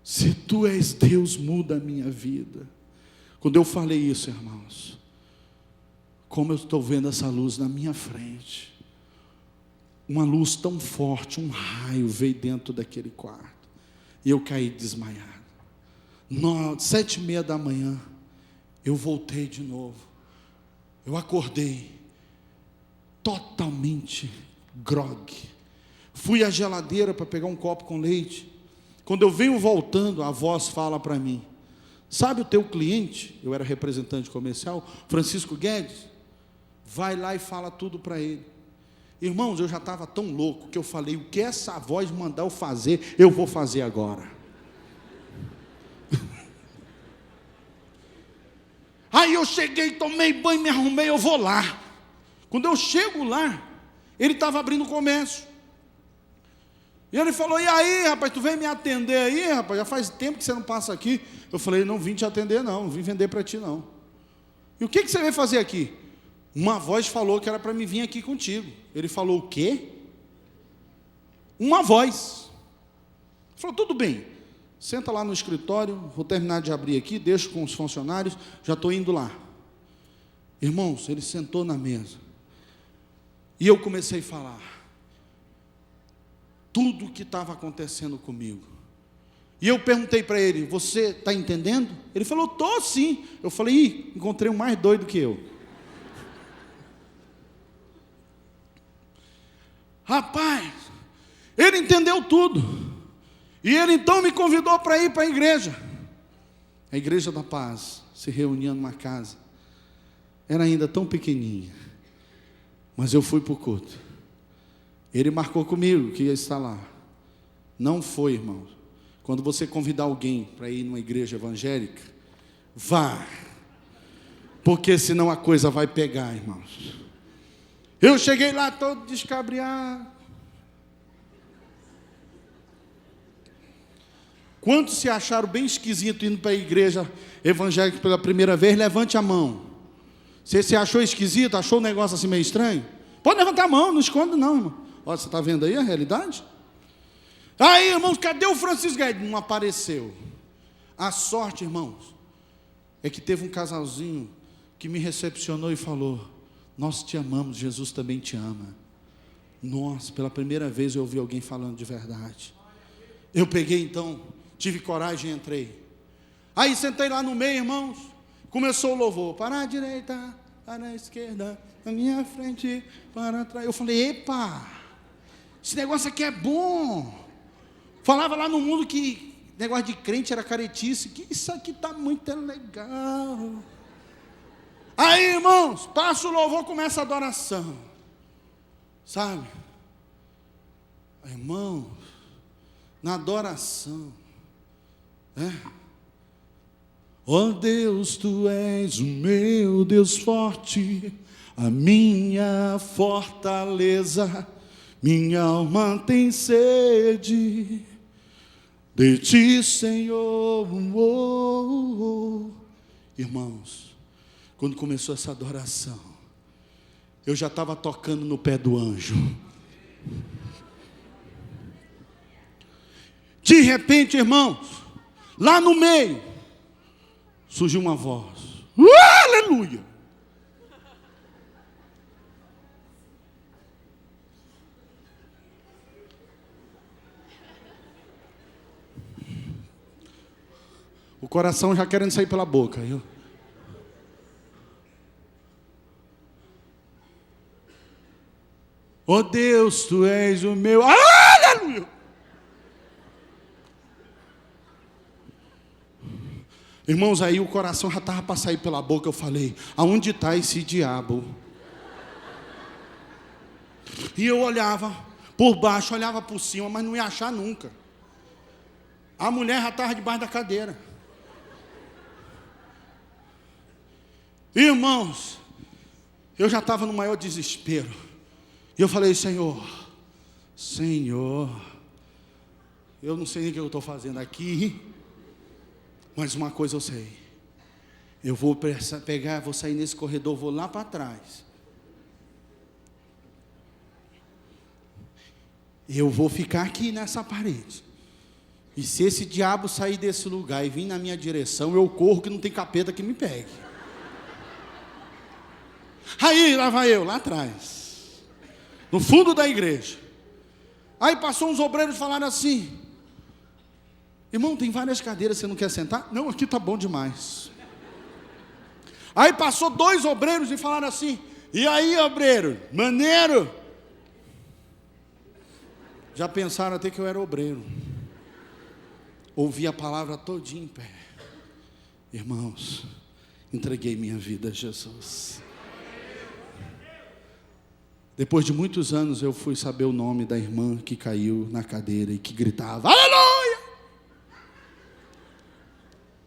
Se tu és Deus, muda a minha vida. Quando eu falei isso, irmãos, como eu estou vendo essa luz na minha frente, uma luz tão forte, um raio veio dentro daquele quarto, e eu caí desmaiado. 7h30 da manhã, eu voltei de novo. Eu acordei totalmente grogue. Fui à geladeira para pegar um copo com leite. Quando eu venho voltando, a voz fala para mim: sabe o teu cliente? Eu era representante comercial, Francisco Guedes. Vai lá e fala tudo para ele. Irmãos, eu já estava tão louco que eu falei: o que essa voz mandar eu fazer, eu vou fazer agora. Aí eu cheguei, tomei banho, me arrumei, eu vou lá. Quando eu chego lá, ele estava abrindo o comércio. E ele falou: e aí, rapaz, tu vem me atender aí, rapaz? Já faz tempo que você não passa aqui. Eu falei: não vim te atender não, não vim vender para ti não. E o que você veio fazer aqui? Uma voz falou que era para me vir aqui contigo. Ele falou: o quê? Uma voz. Ele falou: tudo bem, senta lá no escritório, vou terminar de abrir aqui, deixo com os funcionários, já estou indo lá. Irmãos, ele sentou na mesa. E eu comecei a falar tudo o que estava acontecendo comigo. E eu perguntei para ele: você está entendendo? Ele falou: estou sim. Eu falei: ih, encontrei um mais doido que eu. Rapaz, ele entendeu tudo. E ele então me convidou para ir para a igreja. A Igreja da Paz se reunia numa casa. Era ainda tão pequenininha. Mas eu fui para o culto. Ele marcou comigo que ia estar lá. Não foi, irmãos. Quando você convidar alguém para ir numa igreja evangélica, vá. Porque senão a coisa vai pegar, irmãos. Eu cheguei lá todo descabriado. Quantos se acharam bem esquisito indo para a igreja evangélica pela primeira vez? Levante a mão. Você se achou esquisito? Achou um negócio assim meio estranho? Pode levantar a mão, não esconda não, irmão. Olha, você está vendo aí a realidade? Aí, irmãos, cadê o Francisco Guedes? Não apareceu. A sorte, irmãos, é que teve um casalzinho que me recepcionou e falou: nós te amamos, Jesus também te ama. Nossa, pela primeira vez eu ouvi alguém falando de verdade. Eu peguei então, tive coragem e entrei. Aí sentei lá no meio, irmãos. Começou o louvor: para a direita, para a esquerda, na minha frente, para trás. Eu falei: epa, esse negócio aqui é bom. Falava lá no mundo que negócio de crente era caretice, que isso aqui está muito legal. Aí, irmãos, passa o louvor, começa a adoração. Sabe? Irmãos, na adoração, ó Deus, tu és o meu Deus forte, a minha fortaleza, minha alma tem sede de ti, Senhor. Irmãos, quando começou essa adoração, eu já estava tocando no pé do anjo. De repente, irmãos, lá no meio, surgiu uma voz: aleluia! O coração já querendo sair pela boca. Oh Deus, tu és o meu. Aleluia! Irmãos, aí o coração já estava para sair pela boca. Eu falei: aonde está esse diabo? E eu olhava por baixo, olhava por cima, mas não ia achar nunca. A mulher já estava debaixo da cadeira. Irmãos, eu já estava no maior desespero. E eu falei: Senhor, eu não sei nem o que eu estou fazendo aqui, mas uma coisa eu sei: eu vou pegar, vou sair nesse corredor, vou lá para trás. Eu vou ficar aqui nessa parede. E se esse diabo sair desse lugar e vir na minha direção, eu corro que não tem capeta que me pegue. Aí lá vai eu, lá atrás, no fundo da igreja. Aí passou uns obreiros e falaram assim: irmão, tem várias cadeiras, você não quer sentar? Não, aqui está bom demais. Aí passou 2 obreiros e falaram assim: e aí, obreiro, maneiro? Já pensaram até que eu era obreiro. Ouvi a palavra todinha em pé. Irmãos, entreguei minha vida a Jesus. Depois de muitos anos eu fui saber o nome da irmã que caiu na cadeira e que gritava: aleluia!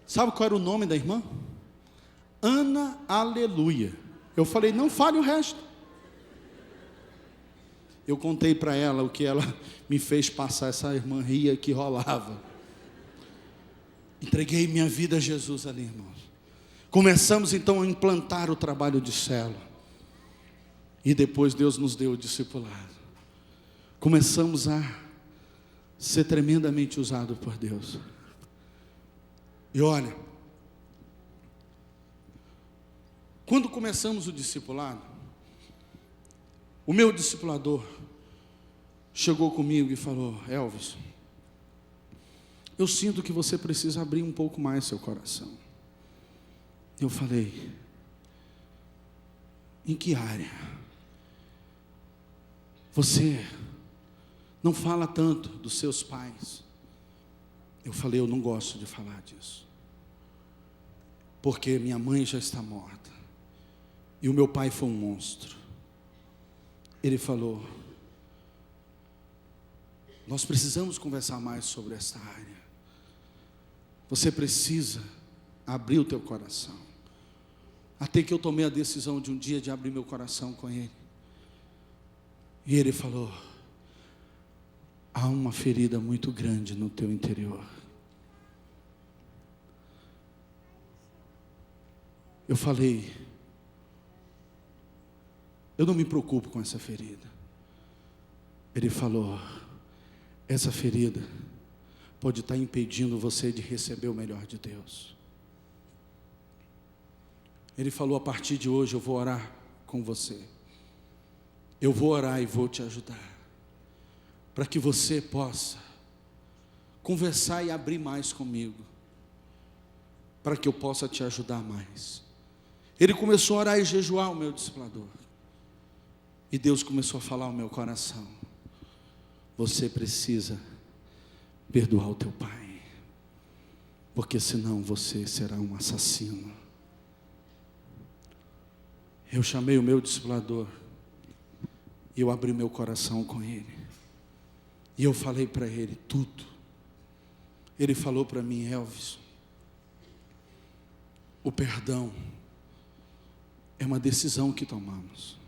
Sabe qual era o nome da irmã? Ana Aleluia. Eu falei: não fale o resto. Eu contei para ela o que ela me fez passar. Essa irmã ria que rolava. Entreguei minha vida a Jesus ali, irmãos. Começamos então a implantar o trabalho de célula. E depois Deus nos deu o discipulado. Começamos a ser tremendamente usados por Deus. E olha, quando começamos o discipulado, o meu discipulador chegou comigo e falou: Elvis, eu sinto que você precisa abrir um pouco mais seu coração. Eu falei: em que área? Você não fala tanto dos seus pais. Eu falei: eu não gosto de falar disso, porque minha mãe já está morta e o meu pai foi um monstro. Ele falou: nós precisamos conversar mais sobre esta área. Você precisa abrir o teu coração. Até que eu tomei a decisão de um dia de abrir meu coração com ele. E ele falou: há uma ferida muito grande no teu interior. Eu falei: eu não me preocupo com essa ferida. Ele falou: essa ferida pode estar impedindo você de receber o melhor de Deus. Ele falou: a partir de hoje eu vou orar com você. Eu vou orar e vou te ajudar, para que você possa conversar e abrir mais comigo, para que eu possa te ajudar mais. Ele começou a orar e jejuar, o meu discipulador. E Deus começou a falar ao meu coração: você precisa perdoar o teu pai, porque senão você será um assassino. Eu chamei o meu discipulador e eu abri meu coração com ele. E eu falei para ele tudo. Ele falou para mim: Elvis, o perdão é uma decisão que tomamos.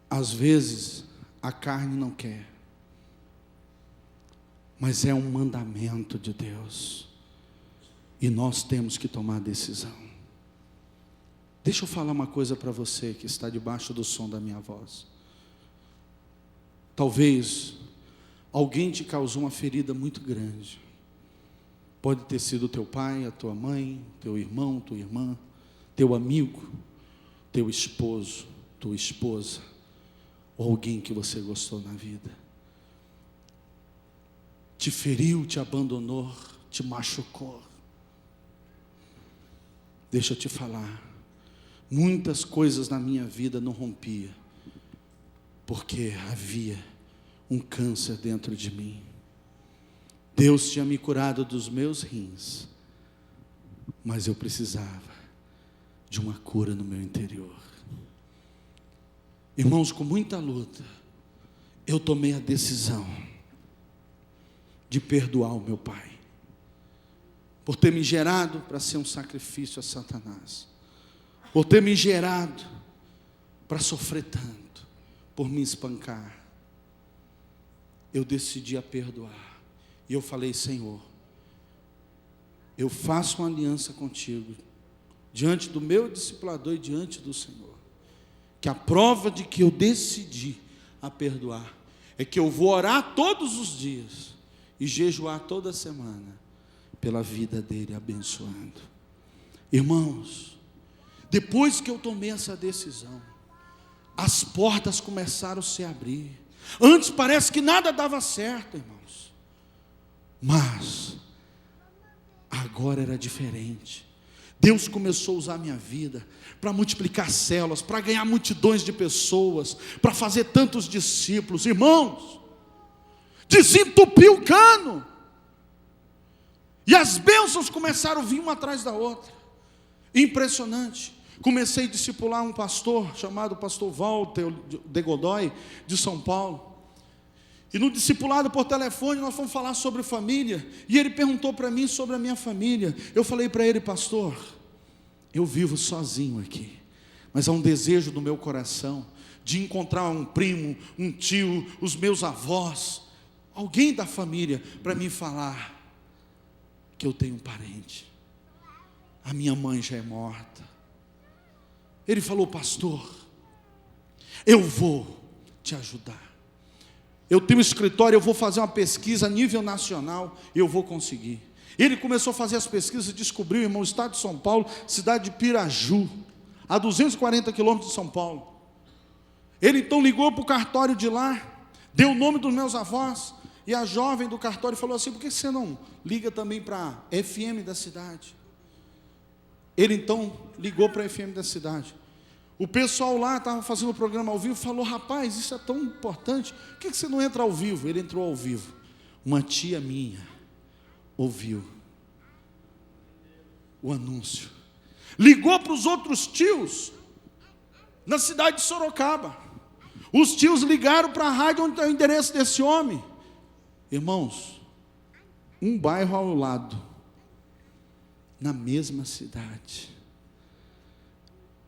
Às vezes a carne não quer, mas é um mandamento de Deus, e nós temos que tomar a decisão. Deixa eu falar uma coisa para você que está debaixo do som da minha voz. Talvez alguém te causou uma ferida muito grande. Pode ter sido teu pai, a tua mãe, teu irmão, tua irmã, teu amigo, teu esposo, tua esposa, ou alguém que você gostou na vida. Te feriu, te abandonou, te machucou. Deixa eu te falar, muitas coisas na minha vida não rompia, porque havia um câncer dentro de mim. Deus tinha me curado dos meus rins, mas eu precisava de uma cura no meu interior. Irmãos, com muita luta, eu tomei a decisão de perdoar o meu pai, por ter me gerado para ser um sacrifício a Satanás, por ter me gerado para sofrer tanto, por me espancar. Eu decidi a perdoar, e eu falei: Senhor, eu faço uma aliança contigo, diante do meu discipulador e diante do Senhor, que a prova de que eu decidi a perdoar, é que eu vou orar todos os dias, e jejuar toda semana, pela vida dele, abençoando. Irmãos, depois que eu tomei essa decisão, as portas começaram a se abrir. Antes parece que nada dava certo, irmãos, mas agora era diferente. Deus começou a usar a minha vida para multiplicar células, para ganhar multidões de pessoas, para fazer tantos discípulos. Irmãos, desentupiu o cano. E as bênçãos começaram a vir uma atrás da outra. Impressionante. Comecei a discipular um pastor, chamado pastor Walter de Godoy, de São Paulo. E no discipulado por telefone, nós fomos falar sobre família. E ele perguntou para mim sobre a minha família. Eu falei para ele: pastor, eu vivo sozinho aqui, mas há um desejo no meu coração de encontrar um primo, um tio, os meus avós, alguém da família, para me falar que eu tenho um parente. A minha mãe já é morta. Ele falou: pastor, eu vou te ajudar. Eu tenho um escritório, eu vou fazer uma pesquisa a nível nacional, eu vou conseguir. Ele começou a fazer as pesquisas, descobriu, irmão, o estado de São Paulo, cidade de Piraju, a 240 quilômetros de São Paulo. Ele então ligou para o cartório de lá, deu o nome dos meus avós, e a jovem do cartório falou assim: por que você não liga também para a FM da cidade? Ele então ligou para a FM da cidade. O pessoal lá estava fazendo o programa ao vivo, falou: rapaz, isso é tão importante, por que você não entra ao vivo? Ele entrou ao vivo. Uma tia minha ouviu o anúncio, ligou para os outros tios na cidade de Sorocaba. Os tios ligaram para a rádio onde está o endereço desse homem. Irmãos, um bairro ao lado, na mesma cidade.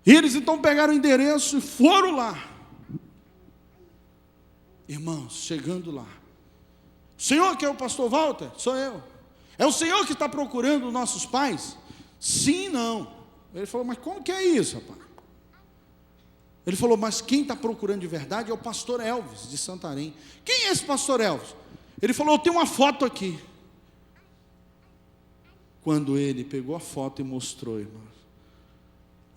Eles então pegaram o endereço e foram lá. Irmãos, chegando lá: o senhor que é o pastor Walter? Sou eu. É o senhor que está procurando os nossos pais? Sim, não. Ele falou: mas como que é isso, rapaz? Ele falou: mas quem está procurando de verdade é o pastor Elvis, de Santarém. Quem é esse pastor Elvis? Ele falou: eu tenho uma foto aqui. Quando ele pegou a foto e mostrou, irmãos,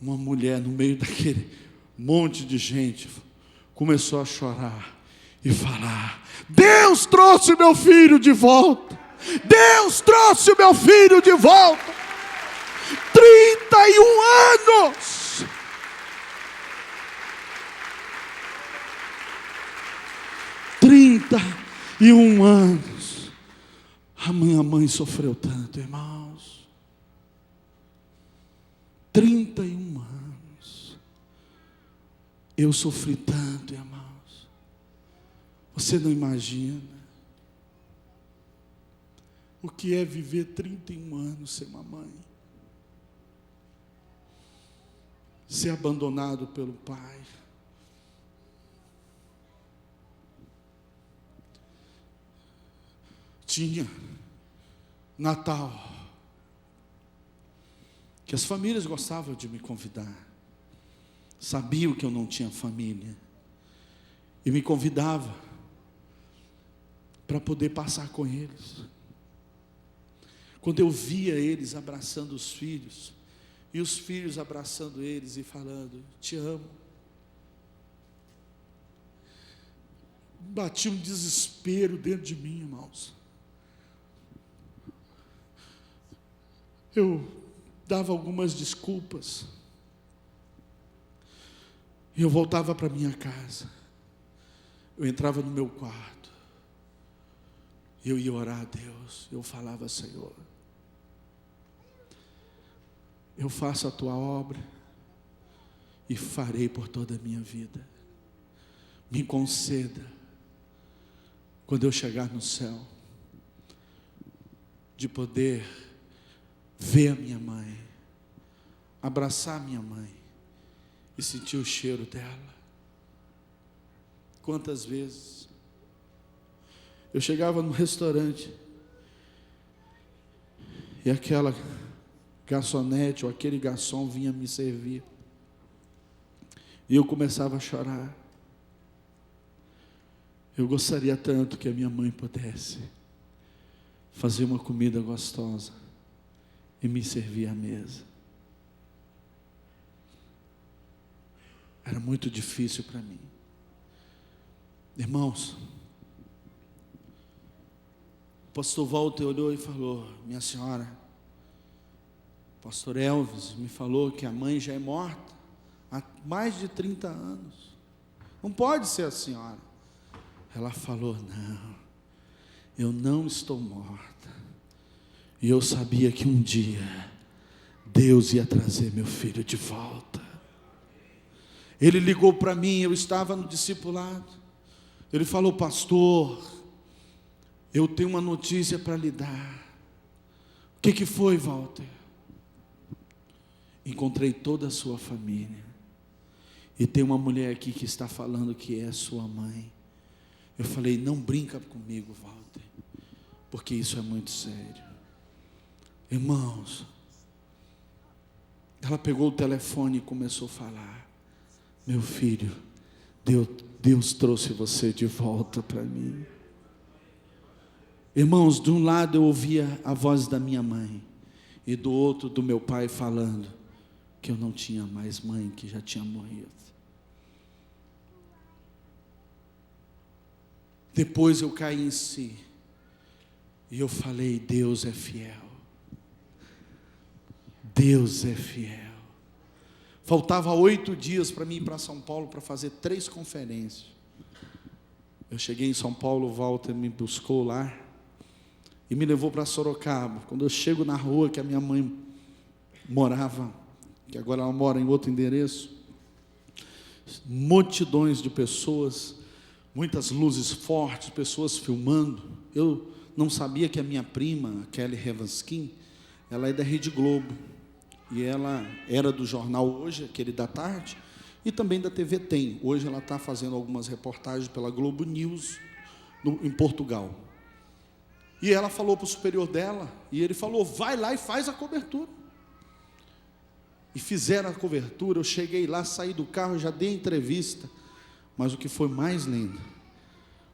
uma mulher no meio daquele monte de gente começou a chorar e falar: Deus trouxe meu filho de volta. Deus trouxe o meu filho de volta. 31 anos. 31 anos. A minha mãe sofreu tanto, irmãos. 31 anos. Eu sofri tanto, irmãos. Você não imagina o que é viver 31 anos sem uma mãe. Ser abandonado pelo pai. Tinha Natal, que as famílias gostavam de me convidar. Sabiam que eu não tinha família e me convidava para poder passar com eles. Quando eu via eles abraçando os filhos, e os filhos abraçando eles e falando: te amo, batia um desespero dentro de mim, irmãos. Eu dava algumas desculpas, e eu voltava para minha casa. Eu entrava no meu quarto, eu ia orar a Deus. Eu falava: Senhor, eu faço a tua obra e farei por toda a minha vida. Me conceda, quando eu chegar no céu, de poder ver a minha mãe, abraçar a minha mãe e sentir o cheiro dela. Quantas vezes eu chegava no restaurante e aquela garçonete ou aquele garçom vinha me servir, e eu começava a chorar. Eu gostaria tanto que a minha mãe pudesse fazer uma comida gostosa e me servir à mesa. Era muito difícil para mim. Irmãos, o pastor Walter olhou e falou: minha senhora, o pastor Elvis me falou que a mãe já é morta há mais de 30 anos. Não pode ser a senhora. Ela falou: não, eu não estou morta. E eu sabia que um dia Deus ia trazer meu filho de volta. Ele ligou para mim, eu estava no discipulado. Ele falou: pastor, eu tenho uma notícia para lhe dar. O que foi, Walter? Encontrei toda a sua família. E tem uma mulher aqui que está falando que é sua mãe. Eu falei: não brinca comigo, Walter, porque isso é muito sério. Irmãos, ela pegou o telefone e começou a falar: meu filho, Deus trouxe você de volta para mim. Irmãos, de um lado eu ouvia a voz da minha mãe, e do outro do meu pai falando que eu não tinha mais mãe, que já tinha morrido. Depois eu caí em si, e eu falei: Deus é fiel. Deus é fiel. Faltava 8 dias para mim ir para São Paulo para fazer 3 conferências. Eu cheguei em São Paulo, o Walter me buscou lá e me levou para Sorocaba. Quando eu chego na rua que a minha mãe morava, que agora ela mora em outro endereço, multidões de pessoas, muitas luzes fortes, pessoas filmando. Eu não sabia que a minha prima, a Kelly Revanskin, ela é da Rede Globo. E ela era do jornal Hoje, aquele da tarde, e também da TV Tem. Hoje ela está fazendo algumas reportagens pela Globo News, em Portugal. E ela falou para o superior dela, e ele falou: vai lá e faz a cobertura. E fizeram a cobertura. Eu cheguei lá, saí do carro, já dei a entrevista. Mas o que foi mais lindo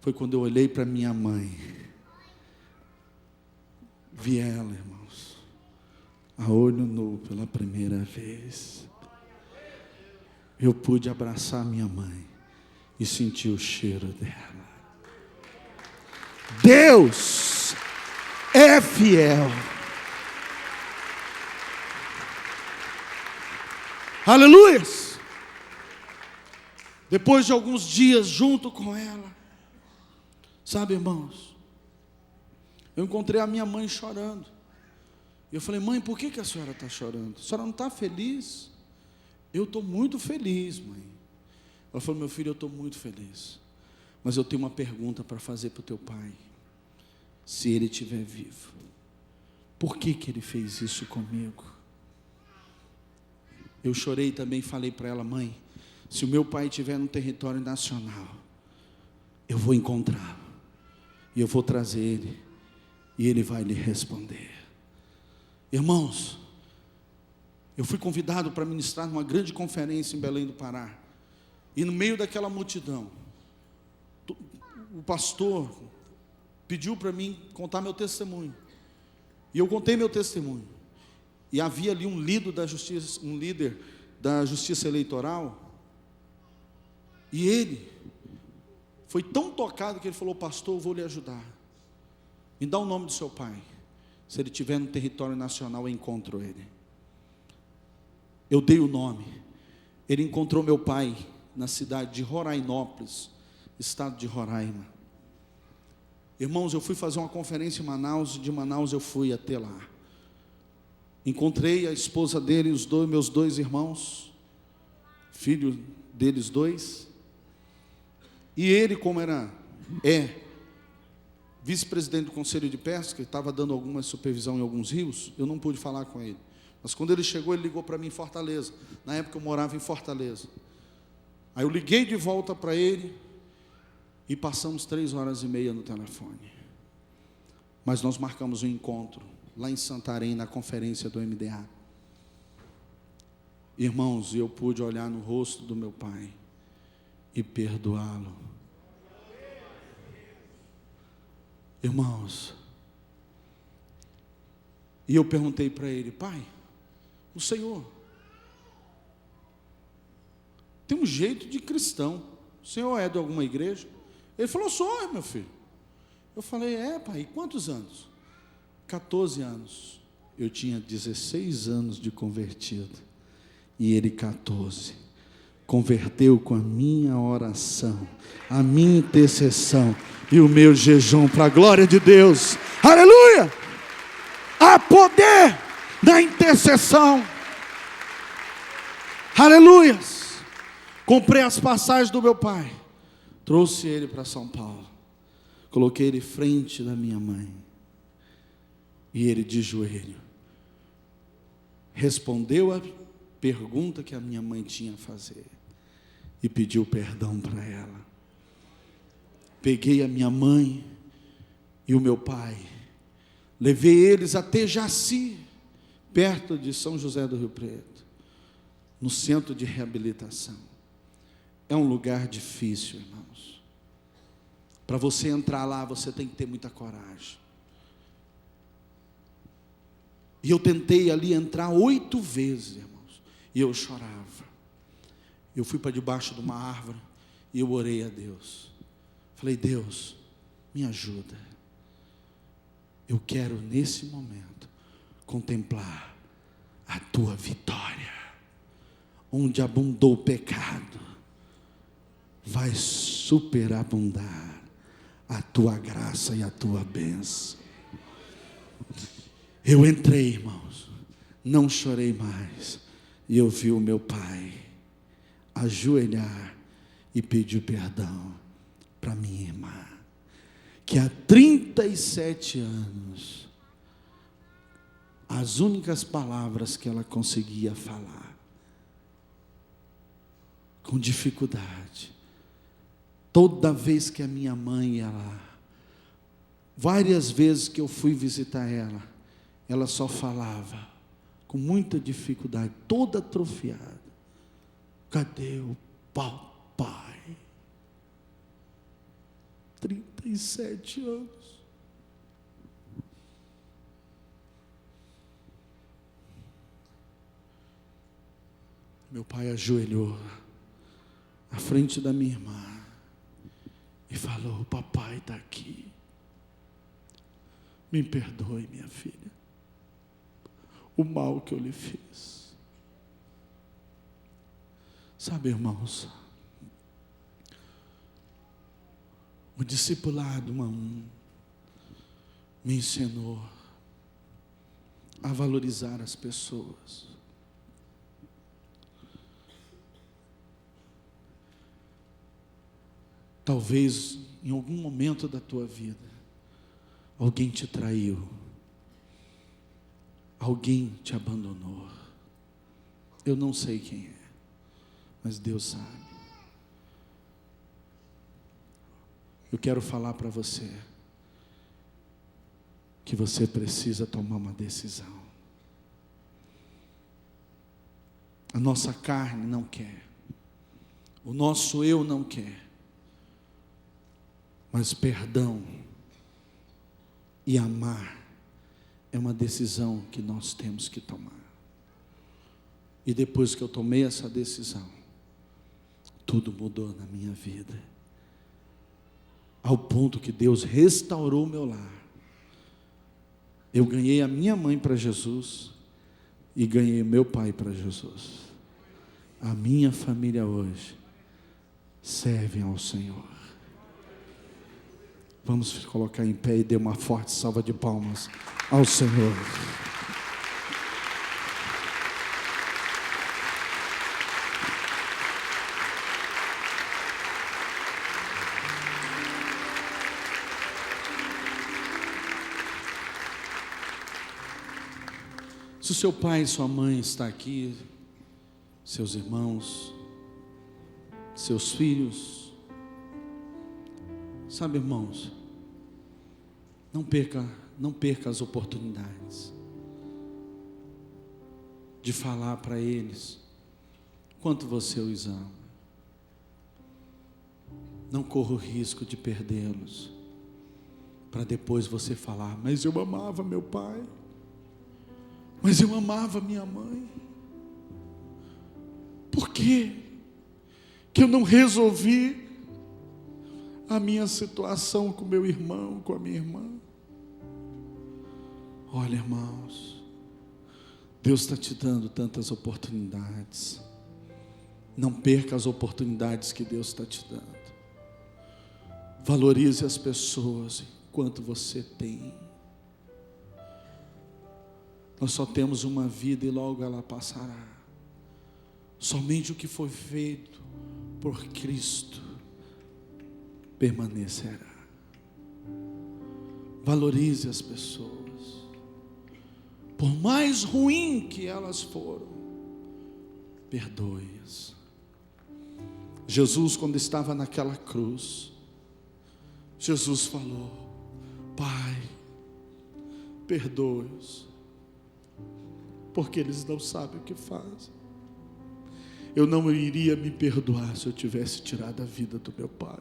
foi quando eu olhei para minha mãe. Vi ela, irmãos, a olho nu pela primeira vez. Eu pude abraçar minha mãe e sentir o cheiro dela. Deus é fiel. Aleluia! Depois de alguns dias junto com ela, sabe, irmãos, eu encontrei a minha mãe chorando. E eu falei: mãe, por que a senhora está chorando? A senhora não está feliz? Eu estou muito feliz, mãe. Ela falou: meu filho, eu estou muito feliz, mas eu tenho uma pergunta para fazer para o teu pai. Se ele estiver vivo, por que ele fez isso comigo? Eu chorei também, falei para ela: mãe, se o meu pai estiver no território nacional, eu vou encontrá-lo, e eu vou trazer ele, e ele vai lhe responder. Irmãos, eu fui convidado para ministrar numa grande conferência em Belém do Pará, e no meio daquela multidão, o pastor pediu para mim contar meu testemunho, e eu contei meu testemunho, e havia ali um líder da justiça eleitoral, e ele foi tão tocado que ele falou: pastor, eu vou lhe ajudar, me dá o nome do seu pai, se ele estiver no território nacional, eu encontro ele. Eu dei o nome, ele encontrou meu pai na cidade de Rorainópolis, estado de Roraima. Irmãos, eu fui fazer uma conferência em Manaus, e de Manaus eu fui até lá. Encontrei a esposa dele e meus 2 irmãos, filho deles 2, e ele, como é vice-presidente do Conselho de Pesca, estava dando alguma supervisão em alguns rios, eu não pude falar com ele. Mas quando ele chegou, ele ligou para mim em Fortaleza. Na época eu morava em Fortaleza. Aí eu liguei de volta para ele, e passamos 3 horas e meia no telefone. Mas nós marcamos um encontro lá em Santarém, na conferência do MDA. Irmãos, eu pude olhar no rosto do meu pai e perdoá-lo. Irmãos, e eu perguntei para ele: pai, o senhor tem um jeito de cristão, o senhor é de alguma igreja? Ele falou: sou, meu filho. Eu falei: pai, e quantos anos? 14 anos. Eu tinha 16 anos de convertido, e ele 14. Converteu com a minha oração, a minha intercessão, e o meu jejum para a glória de Deus. Aleluia! Há poder na intercessão. Aleluias! Comprei as passagens do meu pai, trouxe ele para São Paulo, coloquei ele frente da minha mãe, e ele de joelho respondeu a pergunta que a minha mãe tinha a fazer e pediu perdão para ela. Peguei a minha mãe e o meu pai, levei eles até Jaci, perto de São José do Rio Preto, no centro de reabilitação. É um lugar difícil, irmãos. Para você entrar lá, você tem que ter muita coragem. E eu tentei ali entrar 8 vezes, irmãos, e eu chorava. Eu fui para debaixo de uma árvore e eu orei a Deus. Falei: Deus, me ajuda. Eu quero nesse momento contemplar a tua vitória. Onde abundou o pecado, vai superabundar a tua graça e a tua bênção. Eu entrei, irmãos, não chorei mais, e eu vi o meu pai ajoelhar e pedir perdão para minha irmã, que há 37 anos, as únicas palavras que ela conseguia falar, com dificuldade, toda vez que a minha mãe ia lá, várias vezes que eu fui visitar ela, ela só falava com muita dificuldade, toda atrofiada: cadê o papai? 37 anos. Meu pai ajoelhou à frente da minha irmã e falou: o papai está aqui. Me perdoe, minha filha, o mal que eu lhe fiz. Sabe, irmãos, o discipulado 1 a 1 me ensinou a valorizar as pessoas. Talvez em algum momento da tua vida alguém te traiu, alguém te abandonou. Eu não sei quem é, mas Deus sabe. Eu quero falar para você que você precisa tomar uma decisão. A nossa carne não quer, o nosso eu não quer, mas perdão e amar é uma decisão que nós temos que tomar. E depois que eu tomei essa decisão, tudo mudou na minha vida, ao ponto que Deus restaurou o meu lar. Eu ganhei a minha mãe para Jesus e ganhei meu pai para Jesus. A minha família hoje serve ao Senhor. Vamos colocar em pé e dar uma forte salva de palmas ao Senhor. Se o seu pai e sua mãe está aqui, seus irmãos, seus filhos, sabe, irmãos, não perca as oportunidades de falar para eles quanto você os ama. Não corra o risco de perdê-los, para depois você falar: mas eu amava meu pai, mas eu amava minha mãe. Por quê que eu não resolvi a minha situação com meu irmão, com a minha irmã? Olha, irmãos, Deus está te dando tantas oportunidades. Não perca as oportunidades que Deus está te dando. Valorize as pessoas enquanto você tem. Nós só temos uma vida e logo ela passará. Somente o que foi feito por Cristo permanecerá. Valorize as pessoas. Por mais ruim que elas foram, perdoe-as. Jesus, quando estava naquela cruz, Jesus falou: Pai, perdoe-os, porque eles não sabem o que fazem. Eu não iria me perdoar se eu tivesse tirado a vida do meu pai.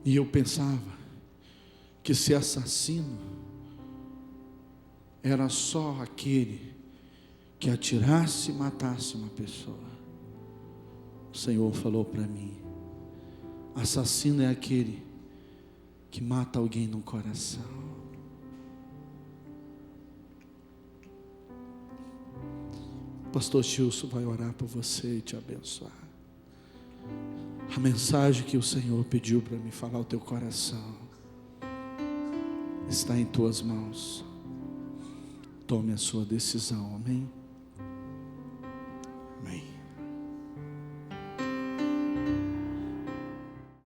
E eu pensava que ser assassino era só aquele que atirasse e matasse uma pessoa. O Senhor falou para mim: assassino é aquele que mata alguém no coração. Pastor Gilson vai orar por você e te abençoar. A mensagem que o Senhor pediu para me falar ao teu coração está em tuas mãos. Tome a sua decisão, amém?